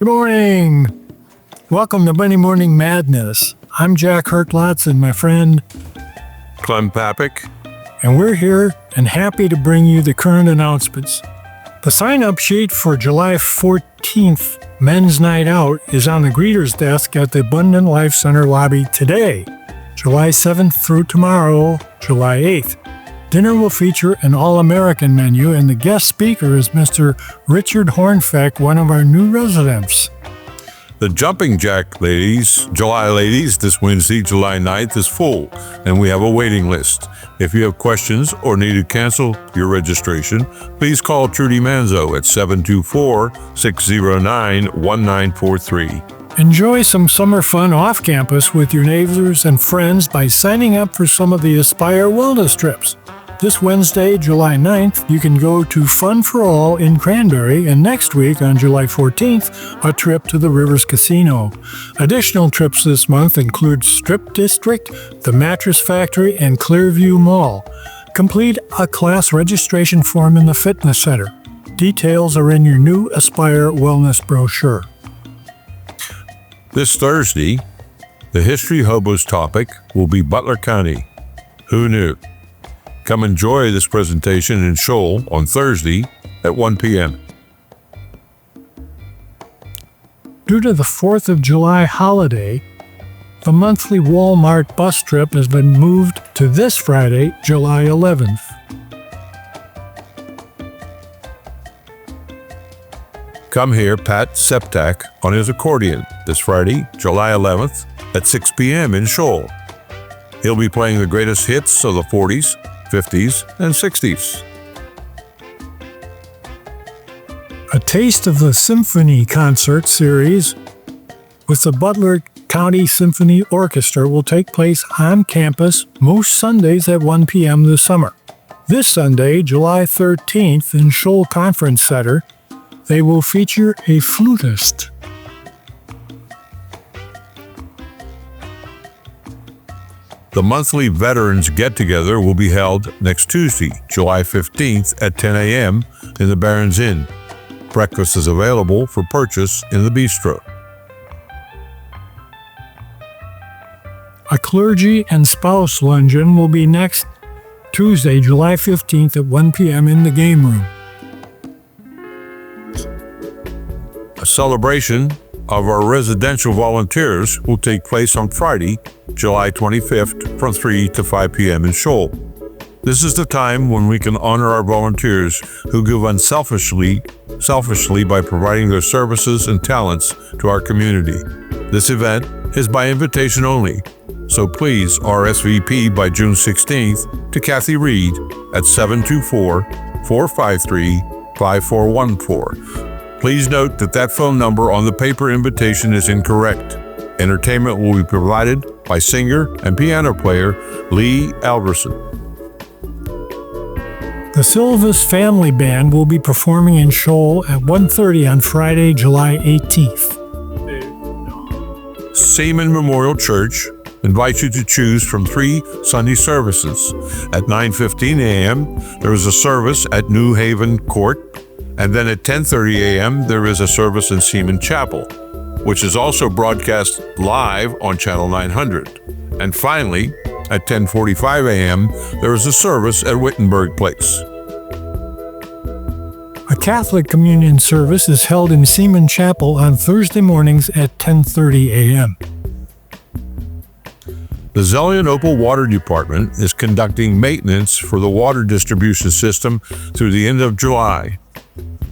Good morning. Welcome to Monday Morning Madness. I'm Jack Herklotz and my friend Clem Papik. And we're here and happy to bring you the current announcements. The sign-up sheet for July 14th Men's Night Out is on the greeter's desk at the Abundant Life Center lobby today, July 7th through tomorrow, July 8th. Dinner will feature an all-American menu, and the guest speaker is Mr. Richard Hornfeck, one of our new residents. The Jumping Jack July Ladies, this Wednesday, July 9th, is full, and we have a waiting list. If you have questions or need to cancel your registration, please call Trudy Manzo at 724-609-1943. Enjoy some summer fun off campus with your neighbors and friends by signing up for some of the Aspire Wellness trips. This Wednesday, July 9th, you can go to Fun for All in Cranberry, and next week, on July 14th, a trip to the Rivers Casino. Additional trips this month include Strip District, the Mattress Factory, and Clearview Mall. Complete a class registration form in the Fitness Center. Details are in your new Aspire Wellness brochure. This Thursday, the History Hobos topic will be Butler County. Who knew? Come enjoy this presentation in Shoal on Thursday at 1 p.m. Due to the 4th of July holiday, the monthly Walmart bus trip has been moved to this Friday, July 11th. Come hear Pat Septak on his accordion this Friday, July 11th at 6 p.m. in Shoal. He'll be playing the greatest hits of the 40s, 50s, and 60s. A taste of the Symphony Concert Series with the Butler County Symphony Orchestra will take place on campus most Sundays at 1 p.m. this summer. This Sunday, July 13th, in Shoal Conference Center, they will feature a flutist. The monthly Veterans Get-Together will be held next Tuesday, July 15th at 10 a.m. in the Barron's Inn. Breakfast is available for purchase in the bistro. A clergy and spouse luncheon will be next Tuesday, July 15th at 1 p.m. in the game room. A celebration of our residential volunteers will take place on Friday, July 25th from 3 to 5 p.m. in Shoal. This is the time when we can honor our volunteers who give unselfishly by providing their services and talents to our community. This event is by invitation only, so please RSVP by June 16th to Kathy Reed at 724-453-5414. Please note that phone number on the paper invitation is incorrect. Entertainment will be provided by singer and piano player Lee Alverson. The Silvis Family Band will be performing in Shoal at 1:30 on Friday, July 18th. Seaman Memorial Church invites you to choose from 3 Sunday services. At 9:15 a.m., there is a service at New Haven Court, and then at 10:30 a.m., there is a service in Seaman Chapel, which is also broadcast live on Channel 900. And finally, at 10:45 a.m., there is a service at Wittenberg Place. A Catholic communion service is held in Seaman Chapel on Thursday mornings at 10:30 a.m. The Zelian Opal Water Department is conducting maintenance for the water distribution system through the end of July.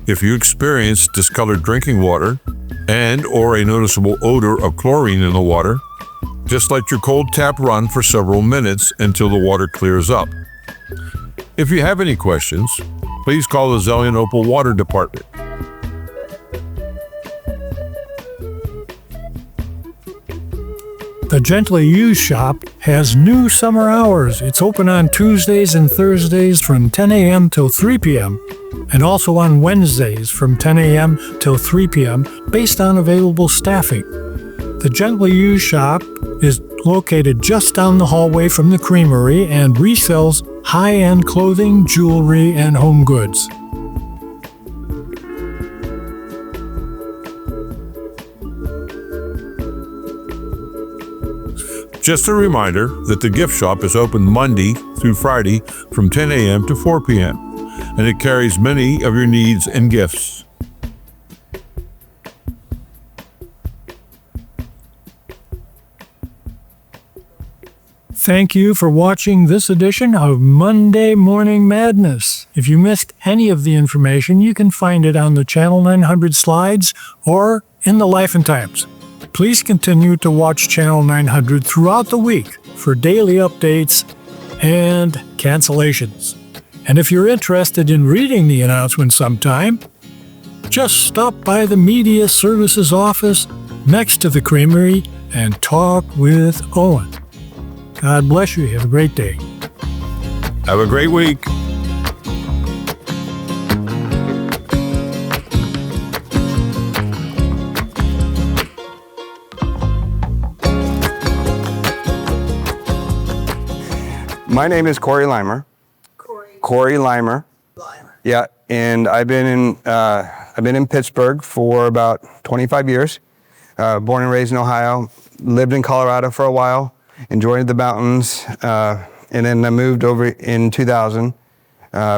If you experience discolored drinking water and or a noticeable odor of chlorine in the water, just let your cold tap run for several minutes until the water clears up. If you have any questions, please call the Zelian Opal Water Department. The Gently Used Shop has new summer hours. It's open on Tuesdays and Thursdays from 10 a.m. till 3 p.m. and also on Wednesdays from 10 a.m. till 3 p.m. based on available staffing. The Gently Used Shop is located just down the hallway from the creamery and resells high-end clothing, jewelry, and home goods. Just a reminder that the gift shop is open Monday through Friday from 10 a.m. to 4 p.m., and it carries many of your needs and gifts. Thank you for watching this edition of Monday Morning Madness. If you missed any of the information, you can find it on the Channel 900 slides or in the Life and Times. Please continue to watch Channel 900 throughout the week for daily updates and cancellations. And if you're interested in reading the announcement sometime, just stop by the Media Services office next to the Creamery and talk with Owen. God bless you. Have a great day. Have a great week. My name is Corey Limer. Corey Limer. Yeah, and I've been in Pittsburgh for about 25 years. Born and raised in Ohio. Lived in Colorado for a while. Enjoyed the mountains, and then I moved over in 2000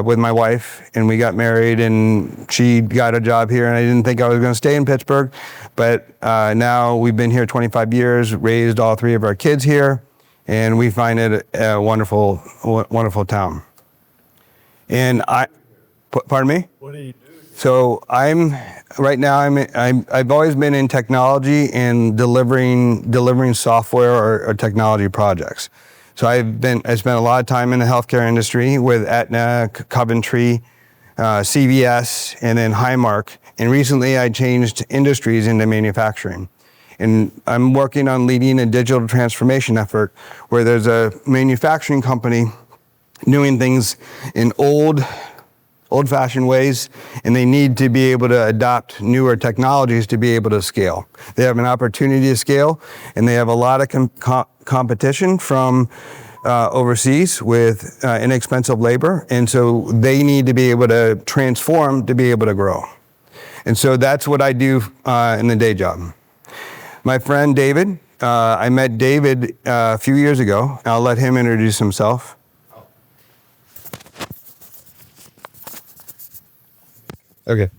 with my wife, and we got married, and she got a job here, and I didn't think I was going to stay in Pittsburgh, but now we've been here 25 years, raised all three of our kids here, and we find it a wonderful, wonderful town. And pardon me? What do you do? So right now I've always been in technology and delivering software or technology projects. So I spent a lot of time in the healthcare industry with Aetna, Coventry, CVS, and then Highmark. And recently I changed industries into manufacturing. And I'm working on leading a digital transformation effort where there's a manufacturing company doing things in old-fashioned ways, and they need to be able to adopt newer technologies to be able to scale. They have an opportunity to scale, and they have a lot of competition from overseas with inexpensive labor, and so they need to be able to transform to be able to grow. And so that's what I do in the day job. My friend David, I met David a few years ago. I'll let him introduce himself. Okay.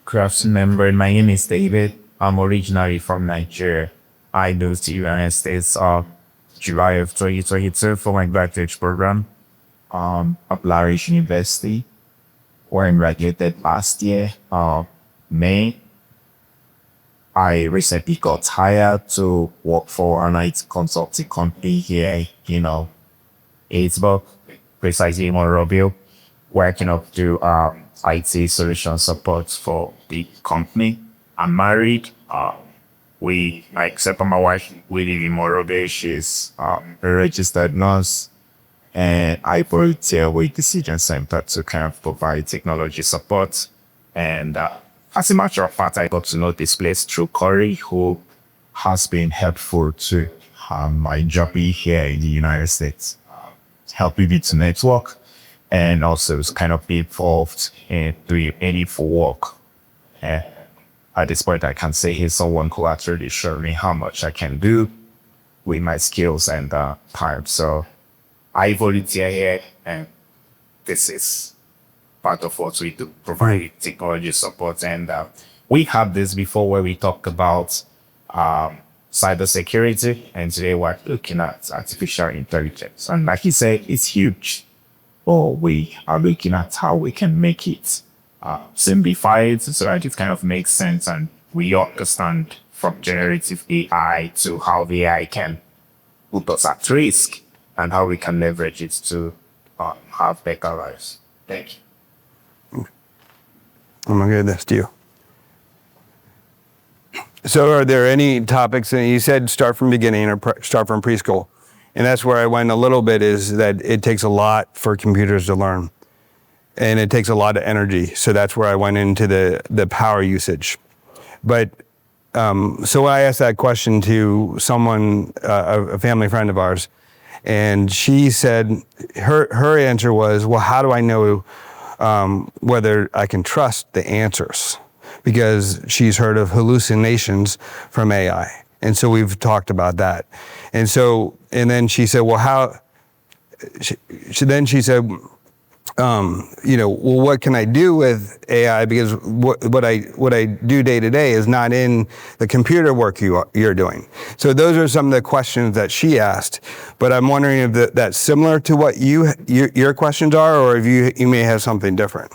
Good afternoon, my name is David. I'm originally from Nigeria. I moved to the United States July of 2022 for my graduate program at Larish University, where I graduated last year, May. I recently got hired to work for an IT consulting company here, Pittsburgh, precisely in Monrovia, working up to IT solution support for the company. I'm married. Except for my wife, we live in Monrovia. She's a registered nurse. And I volunteer with Decision Center to kind of provide technology support. And as a matter of fact, I got to know this place through Corey, who has been helpful to my journey here in the United States, helping me to network, and also kind of be involved in doing any for work. And at this point, I can say he's someone who actually showed me how much I can do with my skills and time. So I volunteer here, and this is part of what we do, provide technology support. And we had this before where we talked about cybersecurity, and today we're looking at artificial intelligence. And like he said, it's huge. But we are looking at how we can make it simplify it so that it kind of makes sense, and we understand from generative AI to how the AI can put us at risk, and how we can leverage it to have better lives. Thank you. I'm gonna give this to you. So are there any topics that you said start from beginning or start from preschool? And that's where I went a little bit, is that it takes a lot for computers to learn. And it takes a lot of energy. So that's where I went into the power usage. But so I asked that question to someone, a family friend of ours, and she said, her answer was, well, how do I know whether I can trust the answers? because she's heard of hallucinations from AI. And so we've talked about that. And then she said, well, then she said, well, what can I do with AI? Because what I do day to day is not in the computer work you're doing. So those are some of the questions that she asked. But I'm wondering if that's similar to what your questions are, or if you may have something different.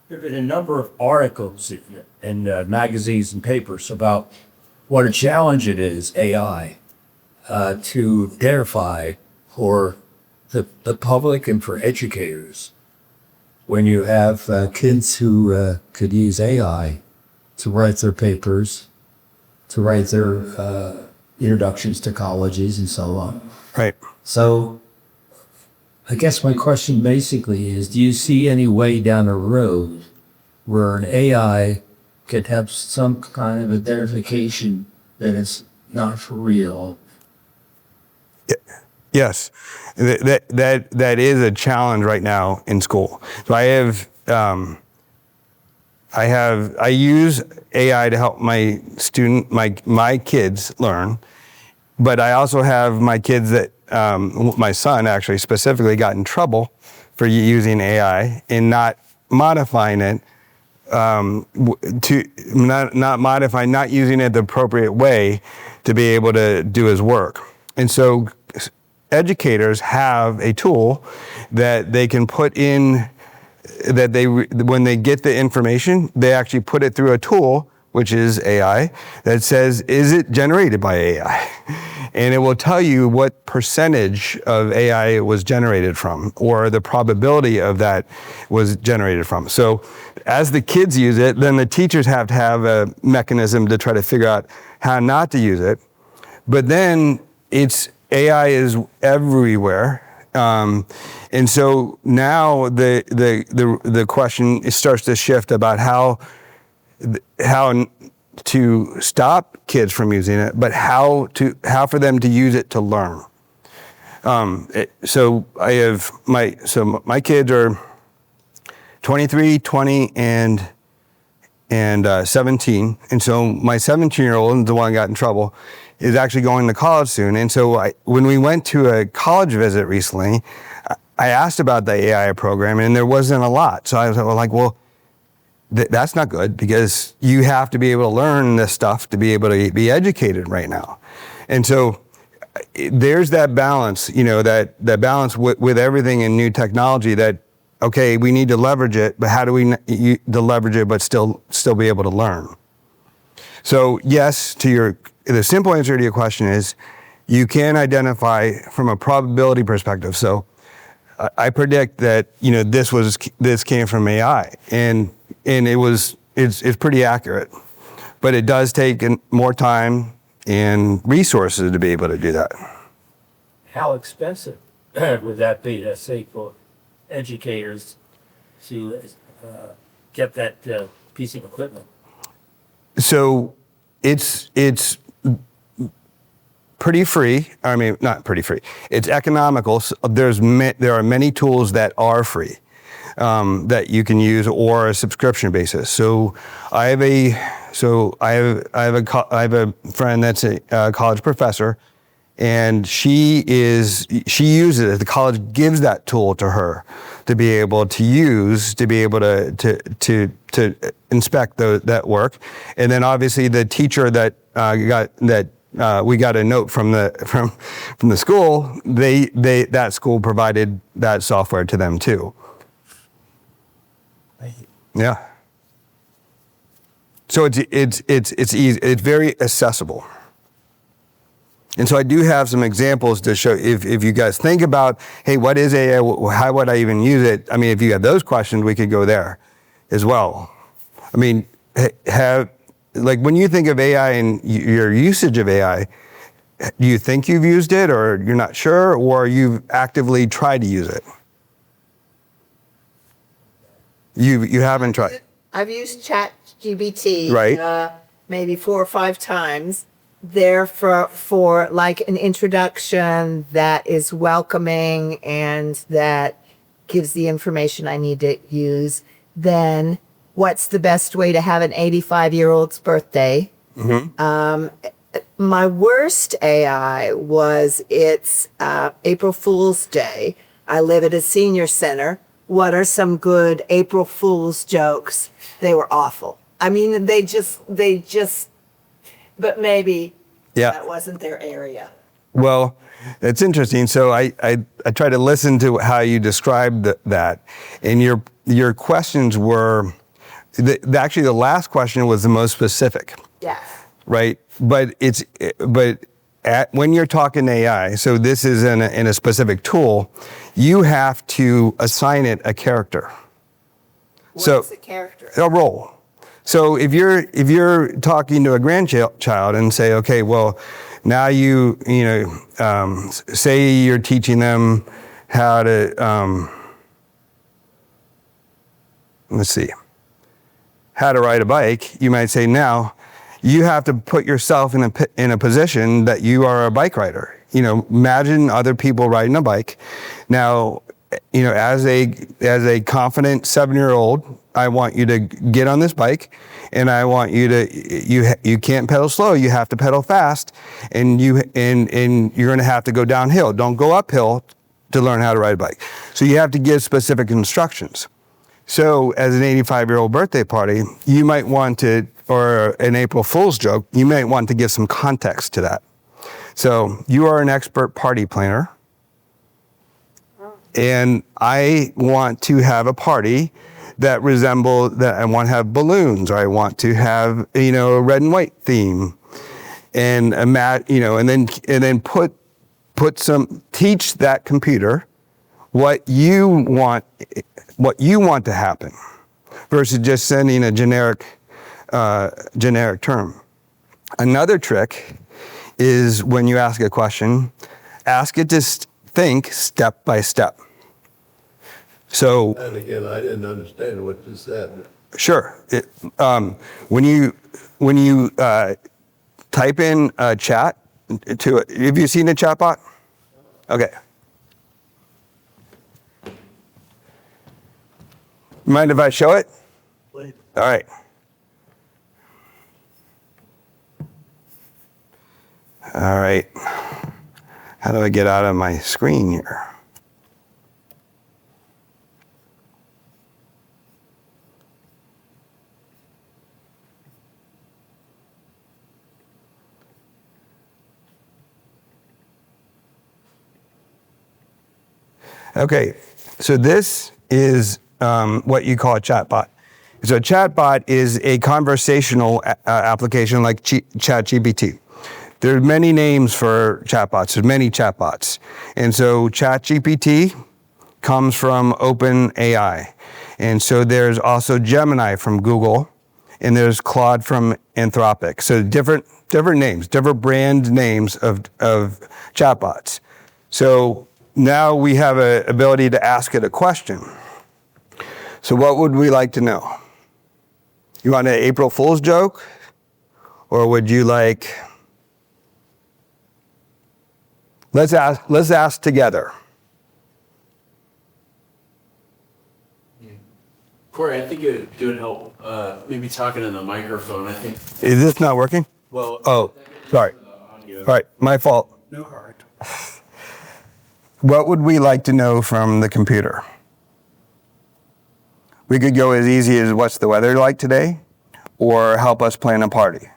There have been a number of articles in magazines and papers about what a challenge it is, AI, to verify for the public and for educators. When you have kids who could use AI to write their papers, to write their introductions to colleges and so on. Right. So I guess my question basically is, do you see any way down the road where an AI could have some kind of identification that it's not for real? Yes, that is a challenge right now in school. So I use AI to help my kids learn, but I also have my kids that my son actually specifically got in trouble for using AI and not modifying it not using it the appropriate way to be able to do his work. And so educators have a tool that they can put in, when they get the information, they actually put it through a tool, which is AI, that says, is it generated by AI? And it will tell you what percentage of AI it was generated from, or the probability of that was generated from. So as the kids use it, then the teachers have to have a mechanism to try to figure out how not to use it. But then AI is everywhere. And so now the question starts to shift about how to stop kids from using it, but how for them to use it to learn. So my kids are 23, 20, and 17. And so my 17-year-old, the one who got in trouble, is actually going to college soon. And so when we went to a college visit recently, I asked about the AI program, and there wasn't a lot. So I was like, well, that's not good, because you have to be able to learn this stuff to be able to be educated right now. And so there's that balance, that balance with everything in new technology, that, okay, we need to leverage it, but how do we leverage it but still be able to learn? So yes, the simple answer to your question is, you can identify from a probability perspective. So I predict that this came from AI, and it's pretty accurate, but it does take more time and resources to be able to do that. How expensive would that be, let's say, for educators to get that piece of equipment? So it's pretty free. I mean, not pretty free. It's economical. So there are many tools that are free that you can use, or a subscription basis. So I have a friend that's a college professor, and she uses it. The college gives that tool to her to be able to use, to be able to inspect that work. And then obviously the teacher that we got a note from the school, that school provided that software to them too. Yeah. So it's easy. It's very accessible. And so I do have some examples to show, if you guys think about, hey, what is AI? How would I even use it? I mean, if you have those questions, we could go there as well. I mean, when you think of AI and your usage of AI, do you think you've used it, or you're not sure, or you've actively tried to use it? You haven't tried. I've used ChatGPT, right? Maybe 4 or 5 times. There for like an introduction that is welcoming and that gives the information I need to use. Then what's the best way to have an 85-year-old's birthday. My worst AI was it's April Fool's Day. I live at a senior center. What are some good April Fool's jokes? They were awful. I mean, but maybe Yeah. that wasn't their area. Well, it's interesting. So I try to listen to how you described that, and your questions were actually the last question was the most specific, Yes. right? But when you're talking AI, so this is in a specific tool, you have to assign it a character. What's the character? A role. So if you're talking to a grandchild and say, okay, well, now say you're teaching them how to how to ride a bike, you might say, now you have to put yourself in a position that you are a bike rider. Imagine other people riding a bike. Now, as a confident 7-year-old, I want you to get on this bike, and I want you to you can't pedal slow. You have to pedal fast, and you're going to have to go downhill. Don't go uphill to learn how to ride a bike. So you have to give specific instructions. So as an 85-year-old birthday party, you might want to, or an April Fool's joke, you might want to give some context to that. So you are an expert party planner, and I want to have a party that I want to have balloons, or I want to have, a red and white theme, and and then teach that computer what you want to happen, versus just sending a generic term. Another trick is when you ask a question, ask it to think step by step. So, and again, I didn't understand what you said. Sure. When you type in a chat to it, have you seen a chatbot? Okay. Mind if I show it? Please. All right. All right. How do I get out of my screen here? Okay, so this is what you call a chatbot. So a chatbot is a conversational application like ChatGPT. There are many names for chatbots. There's many chatbots. And so ChatGPT comes from OpenAI. And so there's also Gemini from Google, and there's Claude from Anthropic. So different names, different brand names of chatbots. So now we have an ability to ask it a question. So what would we like to know? You want an April Fool's joke? Or would you like... Let's ask together. Corey, I think it would help maybe talking in the microphone. I think. Is this not working? Well. Oh, sorry. All right, my fault. No hard. What would we like to know from the computer? We could go as easy as what's the weather like today, or help us plan a party.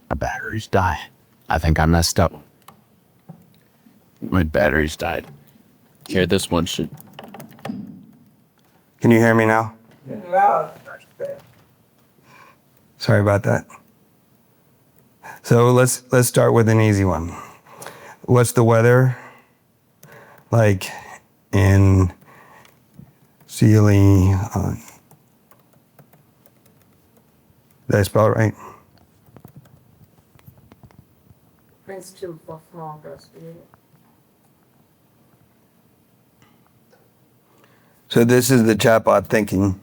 My batteries died. I think I messed up. My batteries died. Here, this one should. Can you hear me now? Sorry about that. So let's start with an easy one. What's the weather like in Sealy? Did I spell it right? So this is the chatbot thinking.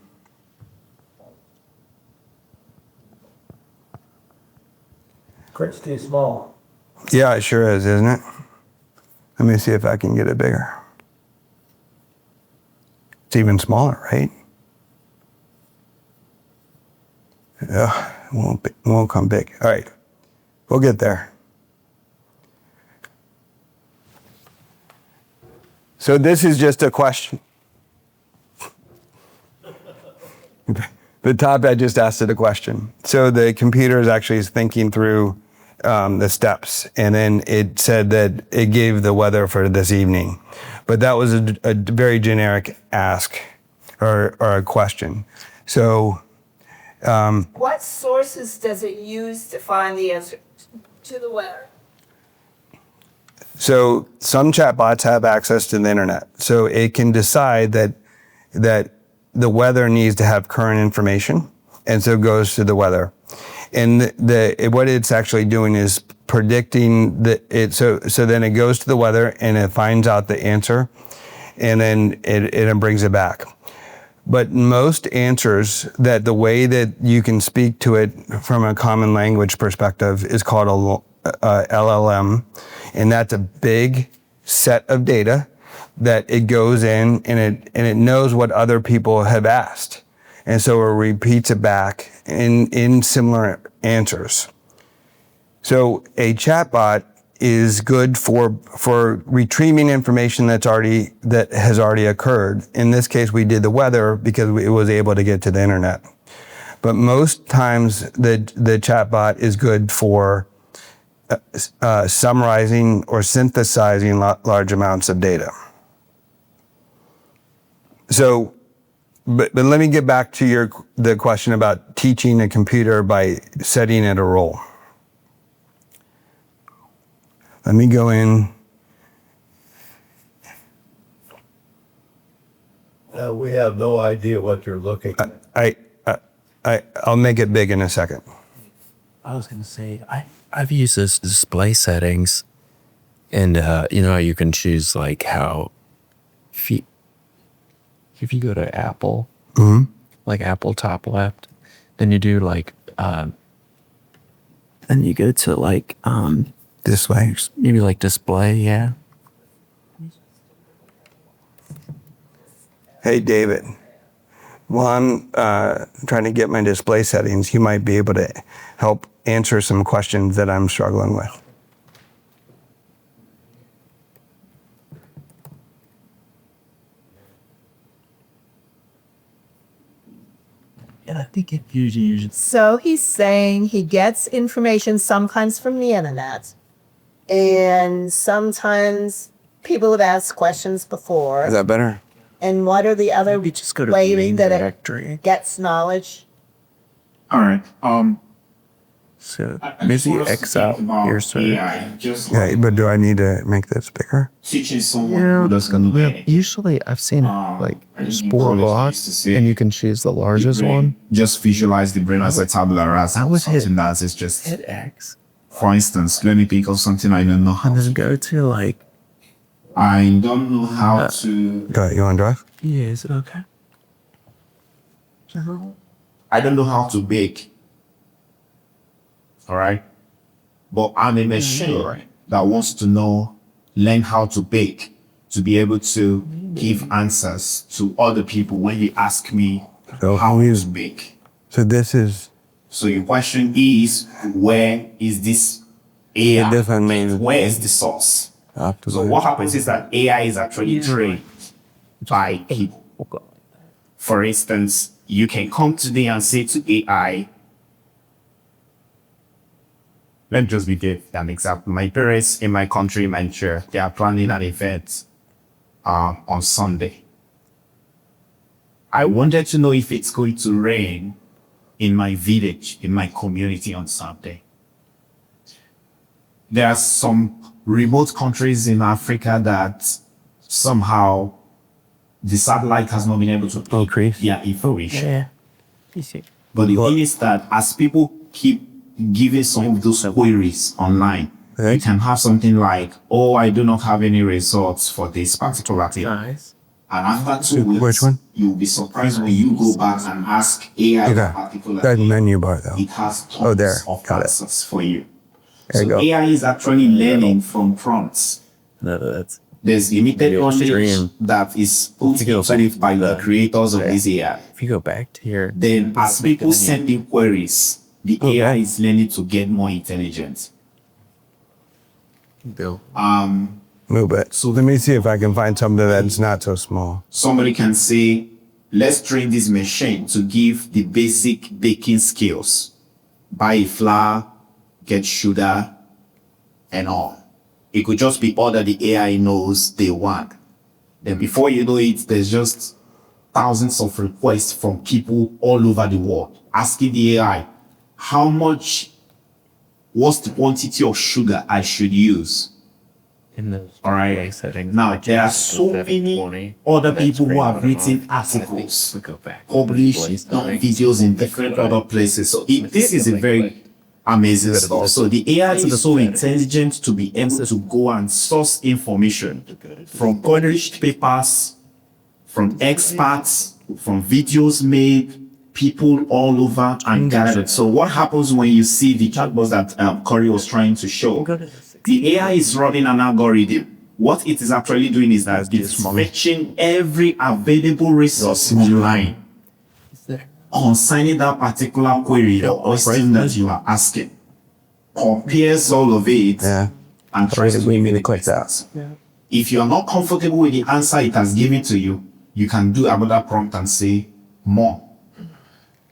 Print's too small. Yeah, it sure is, isn't it? Let me see if I can get it bigger. It's even smaller, right? Yeah, won't come big. All right, we'll get there. So this is just a question. The top, I just asked it a question. So the computer is actually thinking through the steps, and then it said that it gave the weather for this evening. But that was a very generic ask or a question. So What sources does it use to find the answer to the weather? So some chatbots have access to the internet, so it can decide that the weather needs to have current information, and so it goes to the weather. And what it's actually doing is predicting it. So then it goes to the weather and it finds out the answer, and then it brings it back. But most answers, that the way that you can speak to it from a common language perspective is called a LLM, and that's a big set of data that it goes in and it knows what other people have asked, and so it repeats it back in similar answers. So a chatbot is good for retrieving information that has already occurred. In this case, we did the weather because it was able to get to the internet. But most times the chatbot is good for summarizing or synthesizing large amounts of data. So, but let me get back to the question about teaching a computer by setting it a role. Let me go in. We have no idea what you're looking at. I'll make it big in a second. I was gonna say I've used this display settings, and you know how you can choose like how if you go to Apple, like Apple top left, then you do like then you go to like Display. maybe like display, yeah. Hey, David. While I'm trying to get my display settings, you might be able to help answer some questions that I'm struggling with. And I think it usually So he's saying he gets information sometimes from the internet, and sometimes people have asked questions before. Is that better? And what are the other maybe just go to ways main that it directory. gets knowledge? All right. So maybe X out here, so Just Yeah, but do I need to make this bigger? teaching someone who doesn't know anything. usually I've seen like sport blocks, and you can choose the largest one. Just visualize the brain as a tabula rasa. That was hit. Something that is just, Hit X, for instance, let me pick up something I don't know how. and then go to like. I don't know how to. Go ahead, you want to drive? Yeah, is it okay? I don't know how to bake. All right. But I'm a machine that wants to learn how to bake, to be able to give answers to other people when you ask me So how to bake. So this is. So your question is, where is this AI? This one means. Where is the source? So what happens is that AI is actually trained by people. For instance, you can come today and say to AI, let me just give an example. My parents in my country, Nigeria, they are planning an event on Sunday. I wanted to know if it's going to rain in my village, in my community on Sunday. There are some remote countries in Africa that somehow the satellite has not been able to increase their information. Yeah. You see. But the thing is that as people keep giving some of those queries online, you can have something like, oh, I do not have any results for this particular thing. Nice. And after 2 weeks, Which one? you'll be surprised when you go back and ask AI Okay. a particular That thing. menu bar though. It has tons there. of Got it. answers for you. There you So go. AI is actually learning from prompts. No, that's There's limited Video knowledge stream. that is put into it by the creators of this AI. If you go back to your Then as people send in queries, the AI is learning to get more intelligent. bill. Move it. So let me see if I can find something that's not so small. Somebody can say, let's train this machine to give the basic baking skills. Buy a flour, get sugar, and all. It could just be all that the AI knows they want. Then before you know it, there's just thousands of requests from people all over the world asking the AI, what's the quantity of sugar I should use? In the All right. settings. Now, there are so many other people who have written articles, Go back. published videos in different other places. So this is a very amazing stuff. So the AI is so intelligent to be able to go and source information from published papers, from experts, from videos made, people all over and gathered. So what happens when you see the chatbots that Corey was trying to show? The AI is running an algorithm. What it is actually doing is that it's fetching every available resource online concerning that particular query or question that you are asking. Compares all of it and tries to give you the correct answer. If you are not comfortable with the answer it has given to you, you can do another prompt and say more.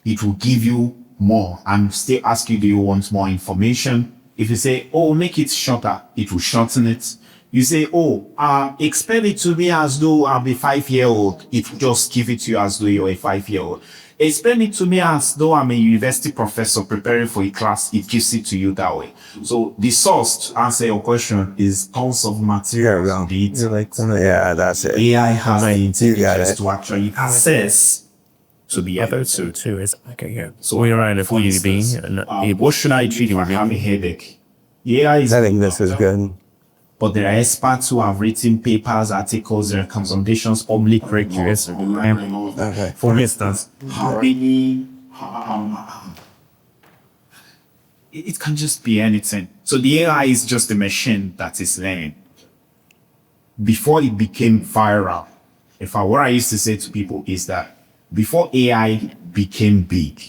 It will give you more and still ask you, do you want more information? If you say, oh, make it shorter, it will shorten it. You say, oh, explain it to me as though I'm a 5-year-old. It will just give it to you as though you're a 5-year-old. Explain it to me as though I'm a university professor preparing for a class. It gives it to you that way. So the source, to answer your question, is tons of material. Yeah, that's it. AI has the You got intelligence it. to actually access to be able to. Two is okay. Yeah. So we're around a For instance, what should I treat if I have a headache? The AI is I think this is good. but there are experts who have written papers, articles, and recommendations publicly correct you. Okay. For instance, how many it can just be anything. So the AI is just a machine that is learning. Before it became viral, what I used to say to people is that before AI became big,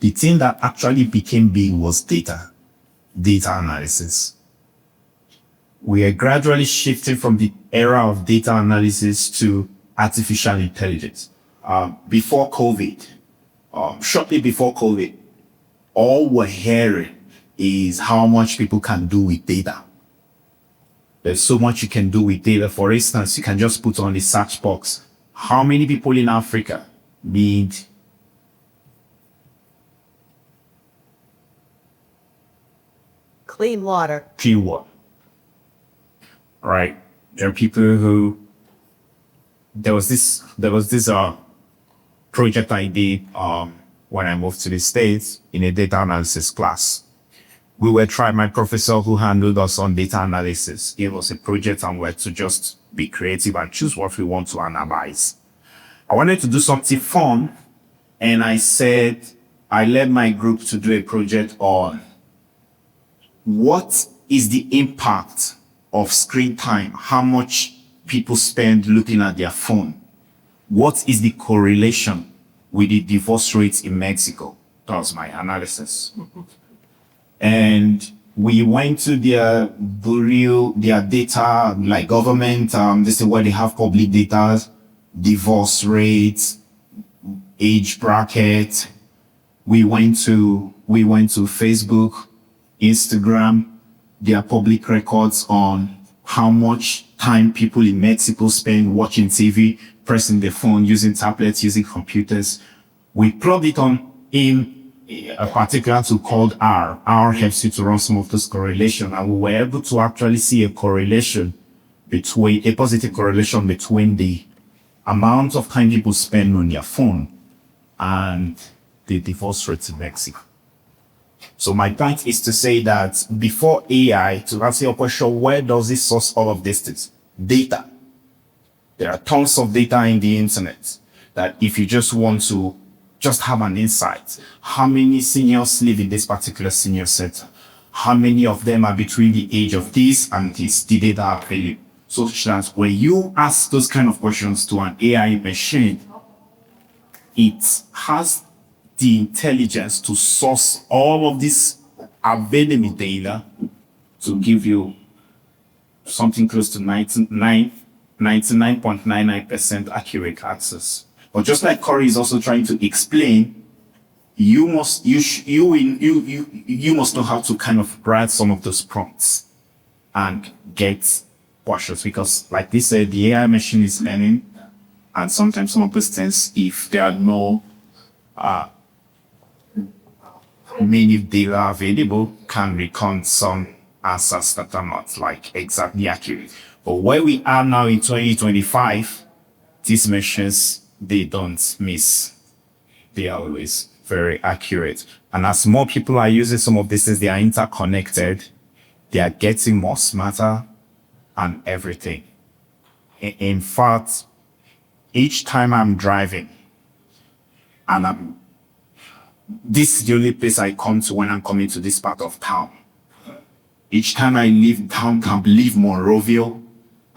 the thing that actually became big was data analysis. We are gradually shifting from the era of data analysis to artificial intelligence. Before COVID, shortly before COVID, all we're hearing is how much people can do with data. There's so much you can do with data. For instance, you can just put on the search box, how many people in Africa need Clean water. clean water? Right? There are people who, there was this project I did when I moved to the States in a data analysis class. We were trying, my professor who handled us on data analysis, it was a project and we had to just be creative and choose what we want to analyze. I wanted to do something fun, and I led my group to do a project on what is the impact of screen time, how much people spend looking at their phone. What is the correlation with the divorce rates in Mexico? That was my analysis. And we went to their bureau, their data, like government, this is where they have public data, divorce rates, age bracket. We went to Facebook, Instagram, their public records on how much time people in Mexico spend watching TV, pressing their phone, using tablets, using computers. We plugged it in a particular tool called R. R helps you to run some of those correlations, and we were able to actually see a positive correlation between the amount of time people spend on their phone and the divorce rates in Mexico. So my point is to say that before AI, to answer your question, where does it source all of this things? Data. There are tons of data in the internet that if you just want to just have an insight, how many seniors live in this particular senior center? How many of them are between the age of this and this? The data are available. such that when you ask those kind of questions to an AI machine, it has the intelligence to source all of this available data to give you something close to 99.99% accurate answers. But just like Corey is also trying to explain, you must know how to kind of write some of those prompts and get questions, because like they said, the AI machine is learning, and sometimes some of those things, if there are no many data available, can recount some answers that are not like exactly accurate. But where we are now in 2025, these machines, they don't miss. They are always very accurate. And as more people are using some of these things, they are interconnected. They are getting more smarter and everything. In fact, each time I'm driving, and this is the only place I come to when I'm coming to this part of town. Each time I leave town, I leave Monrovia,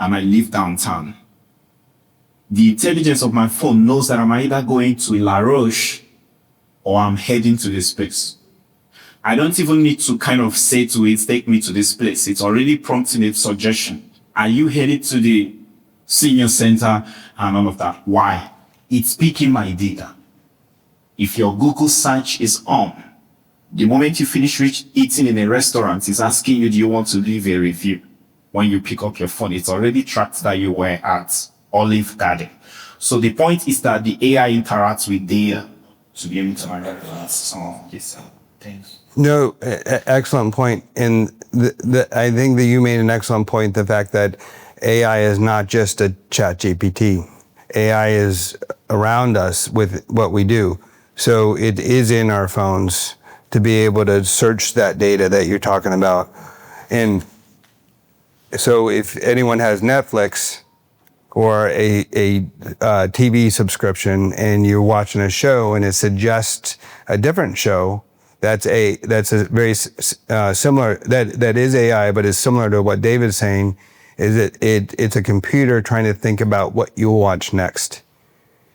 and I leave downtown, the intelligence of my phone knows that I'm either going to La Roche or I'm heading to this place. I don't even need to kind of say to it, take me to this place. It's already prompting a suggestion. Are you headed to the senior center and all of that? Why? It's picking my data. If your Google search is on, the moment you finish eating in a restaurant, it's asking you, do you want to leave a review? When you pick up your phone, it's already tracked that you were at Olive Garden. So the point is that the AI interacts with data to be able to understand some of these things. No, excellent point. And I think that you made an excellent point, the fact that AI is not just a chat GPT. AI is around us with what we do. So it is in our phones to be able to search that data that you're talking about. And so if anyone has Netflix or a TV subscription and you're watching a show and it suggests a different show, that's a very similar, that is AI, but is similar to what David's saying, is it's a computer trying to think about what you'll watch next.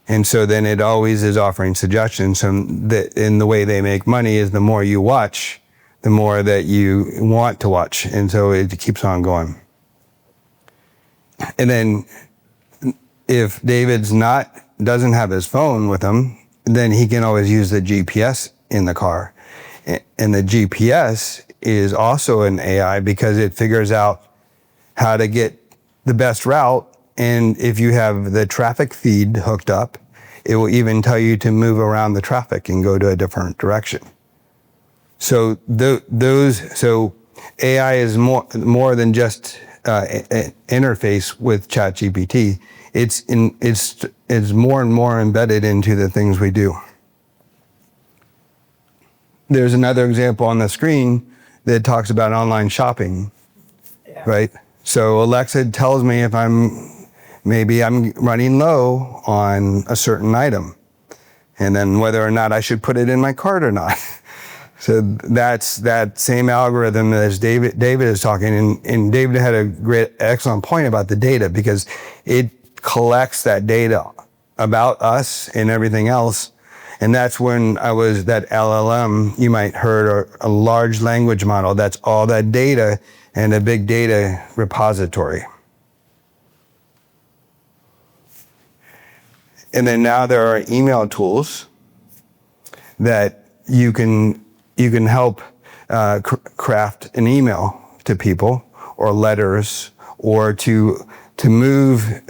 And so then it always is offering suggestions. And the way they make money is the more you watch, the more that you want to watch. And so it keeps on going. And then if David's doesn't have his phone with him, then he can always use the GPS in the car. And the GPS is also an AI because it figures out how to get the best route. And if you have the traffic feed hooked up, it will even tell you to move around the traffic and go to a different direction. So so AI is more than just an interface with ChatGPT. It's more and more embedded into the things we do. There's another example on the screen that talks about online shopping, right? So Alexa tells me if I'm running low on a certain item, and then whether or not I should put it in my cart or not. So that's that same algorithm as David is talking, and David had a excellent point about the data, because it collects that data about us and everything else. And that's when that LLM, you might heard, a large language model. That's all that data and a big data repository. And then now there are email tools that you can help craft an email to people, or letters, or to move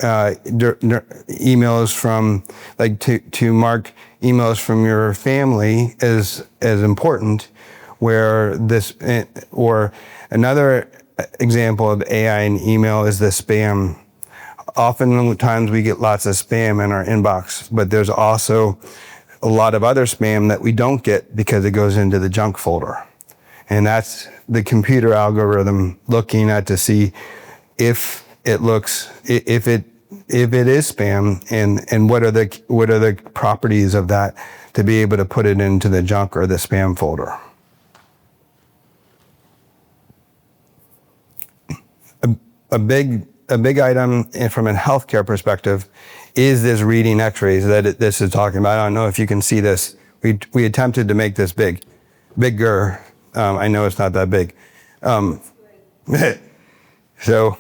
emails from, like, to mark emails from your family as important, where or another example of AI in email is the spam. Oftentimes we get lots of spam in our inbox, but there's also a lot of other spam that we don't get because it goes into the junk folder. And that's the computer algorithm looking at to see if it is spam, and what are the properties of that to be able to put it into the junk or the spam folder. A big big item from a healthcare perspective is this reading x-rays that this is talking about. I don't know if you can see this. We attempted to make this bigger. I know it's not that big. So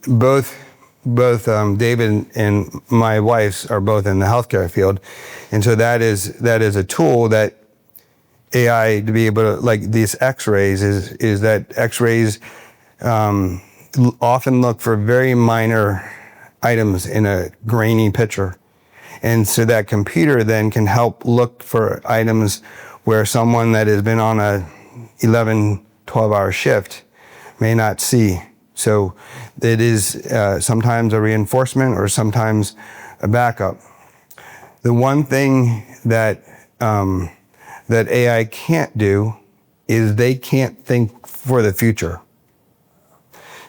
both David and my wife are both in the healthcare field, and so that is a tool that AI to be able to, like these X-rays, is that X-rays often look for very minor items in a grainy picture, and so that computer then can help look for items where someone that has been on a 11, 12-hour shift may not see. So it is sometimes a reinforcement or sometimes a backup. The one thing that that AI can't do is they can't think for the future.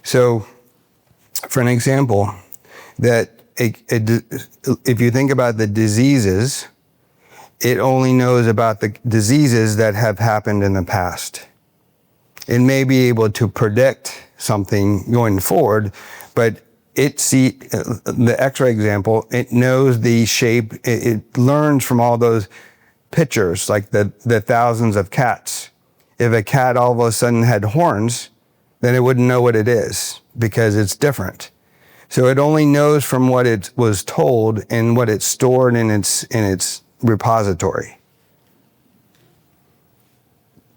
So, for an example, if you think about the diseases, it only knows about the diseases that have happened in the past. It may be able to predict something going forward, but the X-ray example, it knows the shape, it learns from all those pictures, like the thousands of cats. If a cat all of a sudden had horns, then it wouldn't know what it is because it's different. So it only knows from what it was told and what it's stored in its repository.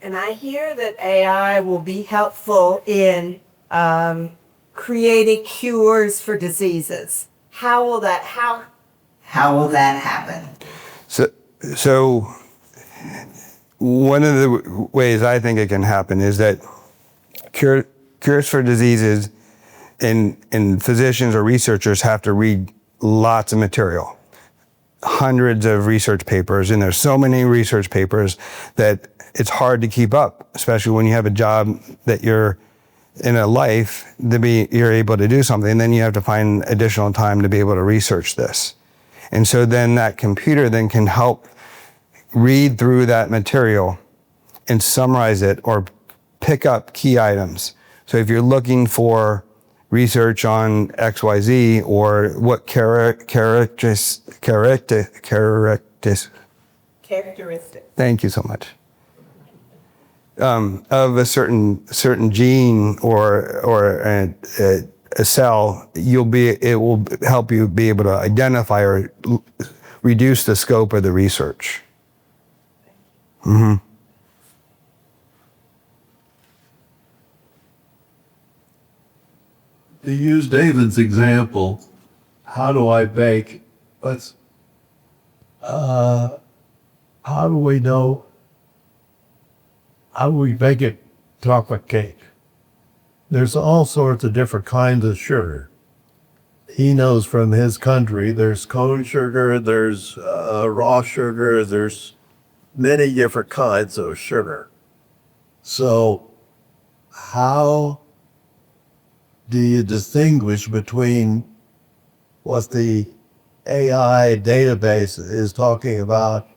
And I hear that AI will be helpful in creating cures for diseases. How will that happen? So one of the ways I think it can happen is that cures for diseases and physicians or researchers have to read lots of material, hundreds of research papers, and there's so many research papers that it's hard to keep up, especially when you have a job that you're in a life you're able to do something, then you have to find additional time to be able to research this. And so then that computer then can help read through that material and summarize it or pick up key items. So if you're looking for research on XYZ or what characteristics. Thank you so much. Of a certain gene or a cell, it will help you be able to identify or reduce the scope of the research. Mm-hmm. To use David's example, how do I bake? How do we know? How do we bake a chocolate cake? There's all sorts of different kinds of sugar. He knows from his country, there's cone sugar, there's raw sugar, there's many different kinds of sugar. So how do you distinguish between what the AI database is talking about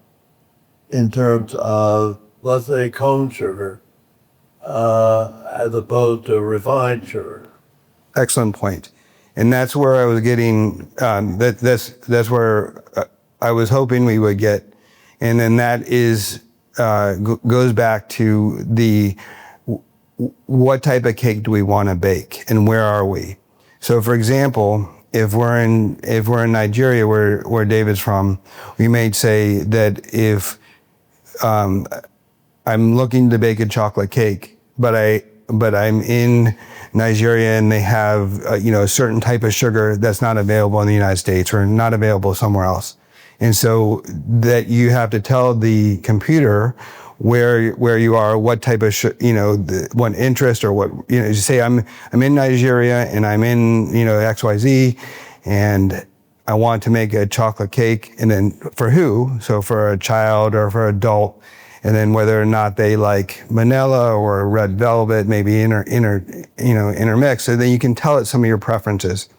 in terms of, let's say, cone sugar, as opposed to refined sugar? Excellent point. And that's where I was getting, that's where I was hoping we would get. And then that goes back to what type of cake do we want to bake and where are we? So for example, if we're in Nigeria where David's from, we may say that if I'm looking to bake a chocolate cake, but I'm in Nigeria and they have a certain type of sugar that's not available in the United States or not available somewhere else. And so that you have to tell the computer where you are, what type of what interest or what you say I'm in Nigeria and I'm in XYZ and I want to make a chocolate cake, and then for who? So for a child or for an adult, and then whether or not they like vanilla or red velvet, maybe intermix. So then you can tell it some of your preferences.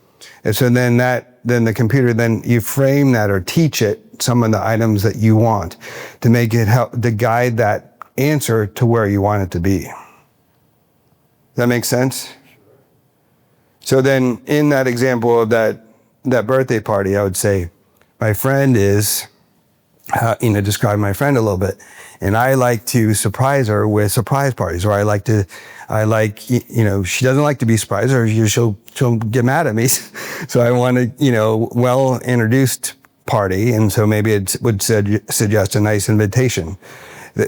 And so then the computer, then you frame that or teach it some of the items that you want to make it help to guide that answer to where you want it to be. that make sense? So then in that example of that birthday party, I would say, my friend is, describe my friend a little bit. And I like to surprise her with surprise parties, or she doesn't like to be surprised, or she'll get mad at me. So I want a, well-introduced party. And so maybe it would suggest a nice invitation.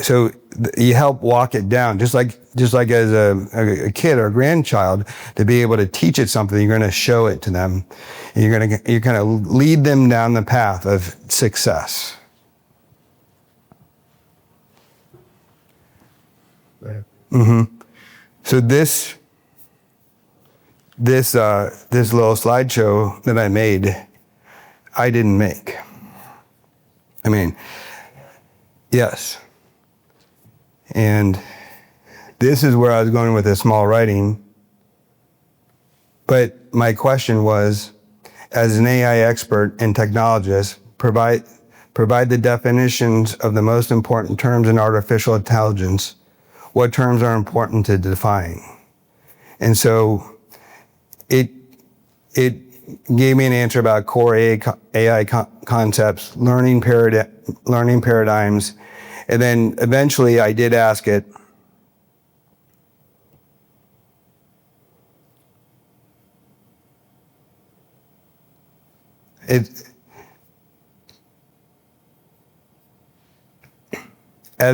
So you help walk it down, just like as a kid or a grandchild, to be able to teach it something, you're going to show it to them. And you're kind of lead them down the path of success. Mm-hmm. So this little slideshow that I made, I didn't make. I mean, yes. And this is where I was going with the small writing. But my question was, as an AI expert and technologist, provide the definitions of the most important terms in artificial intelligence. What terms are important to define? And so it gave me an answer about core AI concepts, learning paradigms. And then eventually I did ask it, as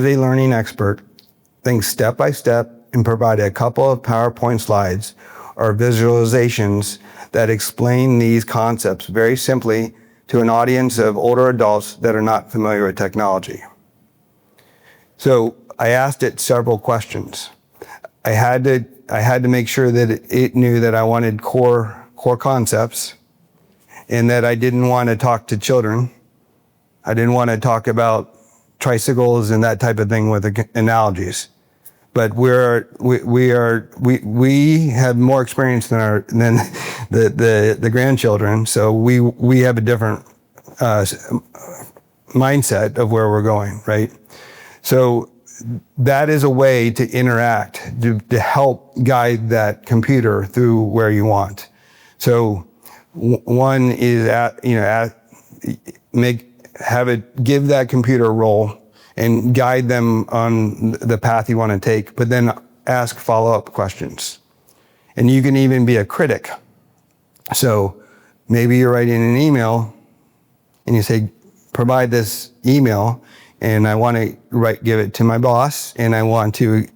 a learning expert, think step by step and provide a couple of PowerPoint slides or visualizations that explain these concepts very simply to an audience of older adults that are not familiar with technology. So I asked it several questions. I had to make sure that it knew that I wanted core concepts, and that I didn't want to talk to children. I didn't want to talk about tricycles and that type of thing with analogies. But we have more experience than the grandchildren, so we have a different mindset of where we're going, right? So that is a way to interact, to help guide that computer through where you want. So one is have it give that computer a role and guide them on the path you want to take, but then ask follow-up questions. And you can even be a critic. So maybe you're writing an email and you say, provide this email, and I want to give it to my boss, and I want to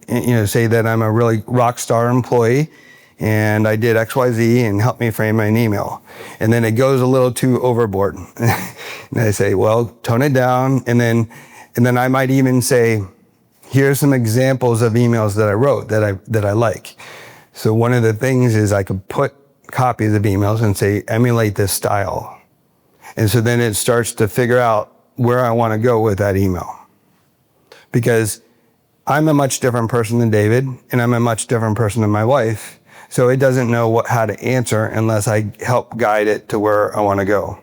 say that I'm a really rock star employee, and I did XYZ and help me frame an email. And then it goes a little too overboard. And I say, well, tone it down. And then I might even say, here's some examples of emails that I wrote that I like. So one of the things is I could put copies of emails and say, emulate this style. And so then it starts to figure out where I want to go with that email. Because I'm a much different person than David, and I'm a much different person than my wife. So it doesn't know how to answer unless I help guide it to where I want to go.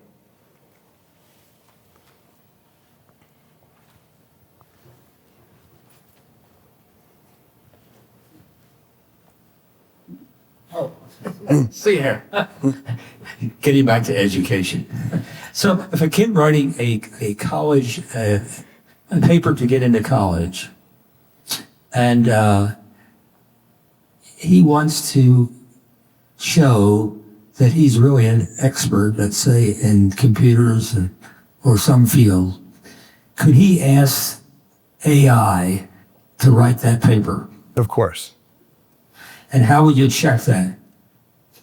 See here. Getting back to education. So if a kid writing a college, a paper to get into college, and he wants to show that he's really an expert, let's say, in computers or some field, could he ask AI to write that paper? Of course. And how would you check that?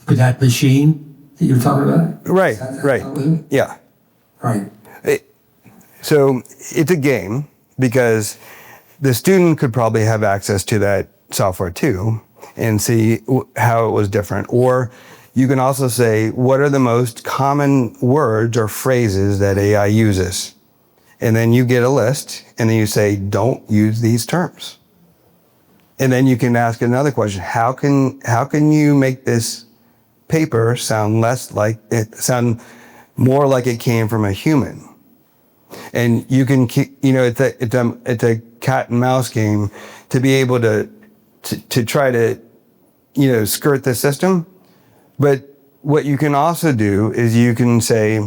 With that machine that you're talking about? Right. Yeah. Right. So it's a game, because the student could probably have access to that software too and see how it was different. Or you can also say, what are the most common words or phrases that AI uses? And then you get a list, and then you say, don't use these terms. And then you can ask another question. How can you make this paper sound more like it came from a human? And you can it's a cat and mouse game to be able to try to skirt the system. But what you can also do is you can say,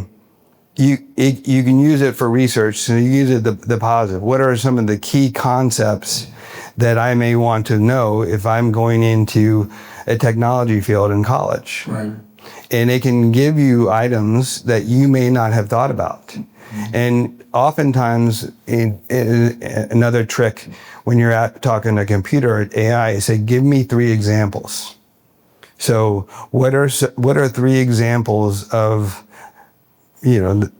you can use it for research. So you use it the positive. What are some of the key concepts that I may want to know if I'm going into a technology field in college? Right. And it can give you items that you may not have thought about. Mm-hmm. And oftentimes, in another trick when you're talking to computer or AI, say, give me 3 examples. So what are 3 examples of a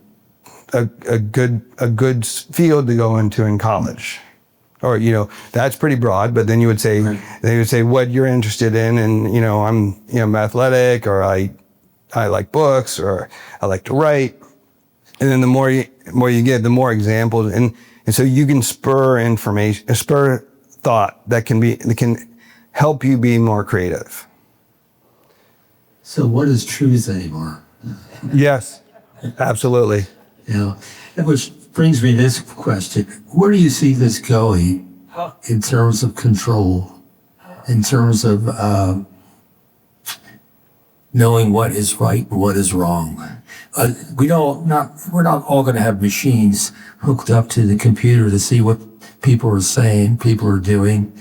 good field to go into in college? Or that's pretty broad, but then you would say, they would say what you're interested in, and I'm athletic, or I like books, or I like to write. And then the more you get, the more examples, and so you can spur thought that can help you be more creative. So what is truth anymore? Yes, absolutely. Which brings me to this question. Where do you see this going in terms of control, in terms of knowing what is right and what is wrong? We're not all going to have machines hooked up to the computer to see what people are saying, people are doing.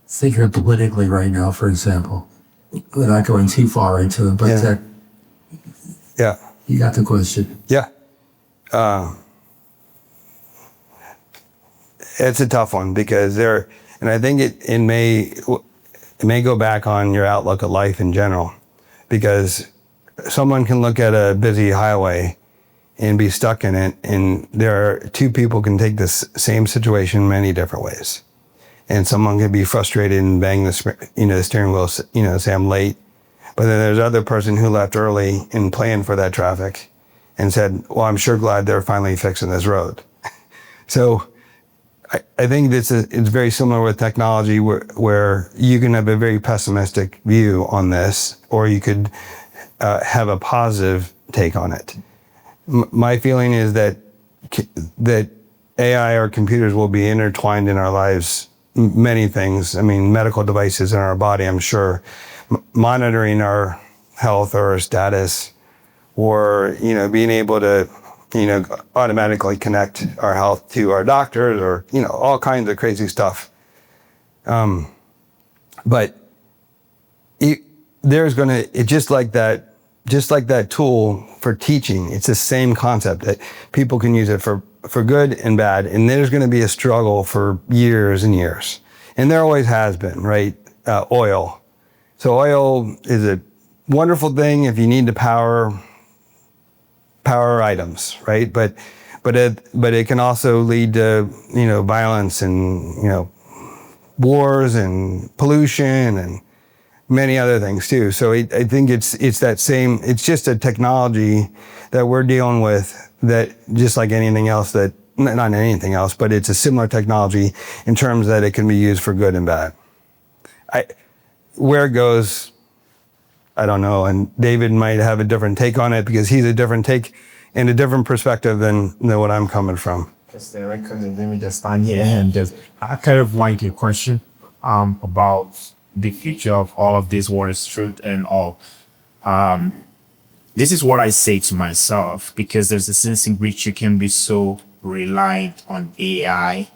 Thinking politically right now, for example. We're not going too far into it, but yeah, you got the question. Yeah. It's a tough one because and I think it may go back on your outlook of life in general, because someone can look at a busy highway and be stuck in it, and there are 2 people can take this same situation many different ways. And someone could be frustrated and bang the steering wheel, say I'm late. But then there's other person who left early and planned for that traffic and said, well, I'm sure glad they're finally fixing this road. So I think it's very similar with technology where you can have a very pessimistic view on this, or you could have a positive take on it. My feeling is that AI or computers will be intertwined in our lives. Many things. I mean, medical devices in our body, I'm sure, monitoring our health or our status, or, being able to, automatically connect our health to our doctors, or, all kinds of crazy stuff. But it's just like that tool for teaching. It's the same concept that people can use it for good and bad. And there's going to be a struggle for years and years. And there always has been, right? Oil. So oil is a wonderful thing if you need to power items, right? But it can also lead to, violence and, wars and pollution and many other things too. So I think it's that same, it's just a technology that we're dealing with, that just like anything else, that not anything else, but it's a similar technology in terms that it can be used for good and bad. Where it goes, I don't know. And David might have a different take on it because he's a different take and a different perspective than what I'm coming from. Let me just stand here and I kind of like your question about the future of all of this, what is truth and all. This is what I say to myself, because there's a sense in which you can be so reliant on AI.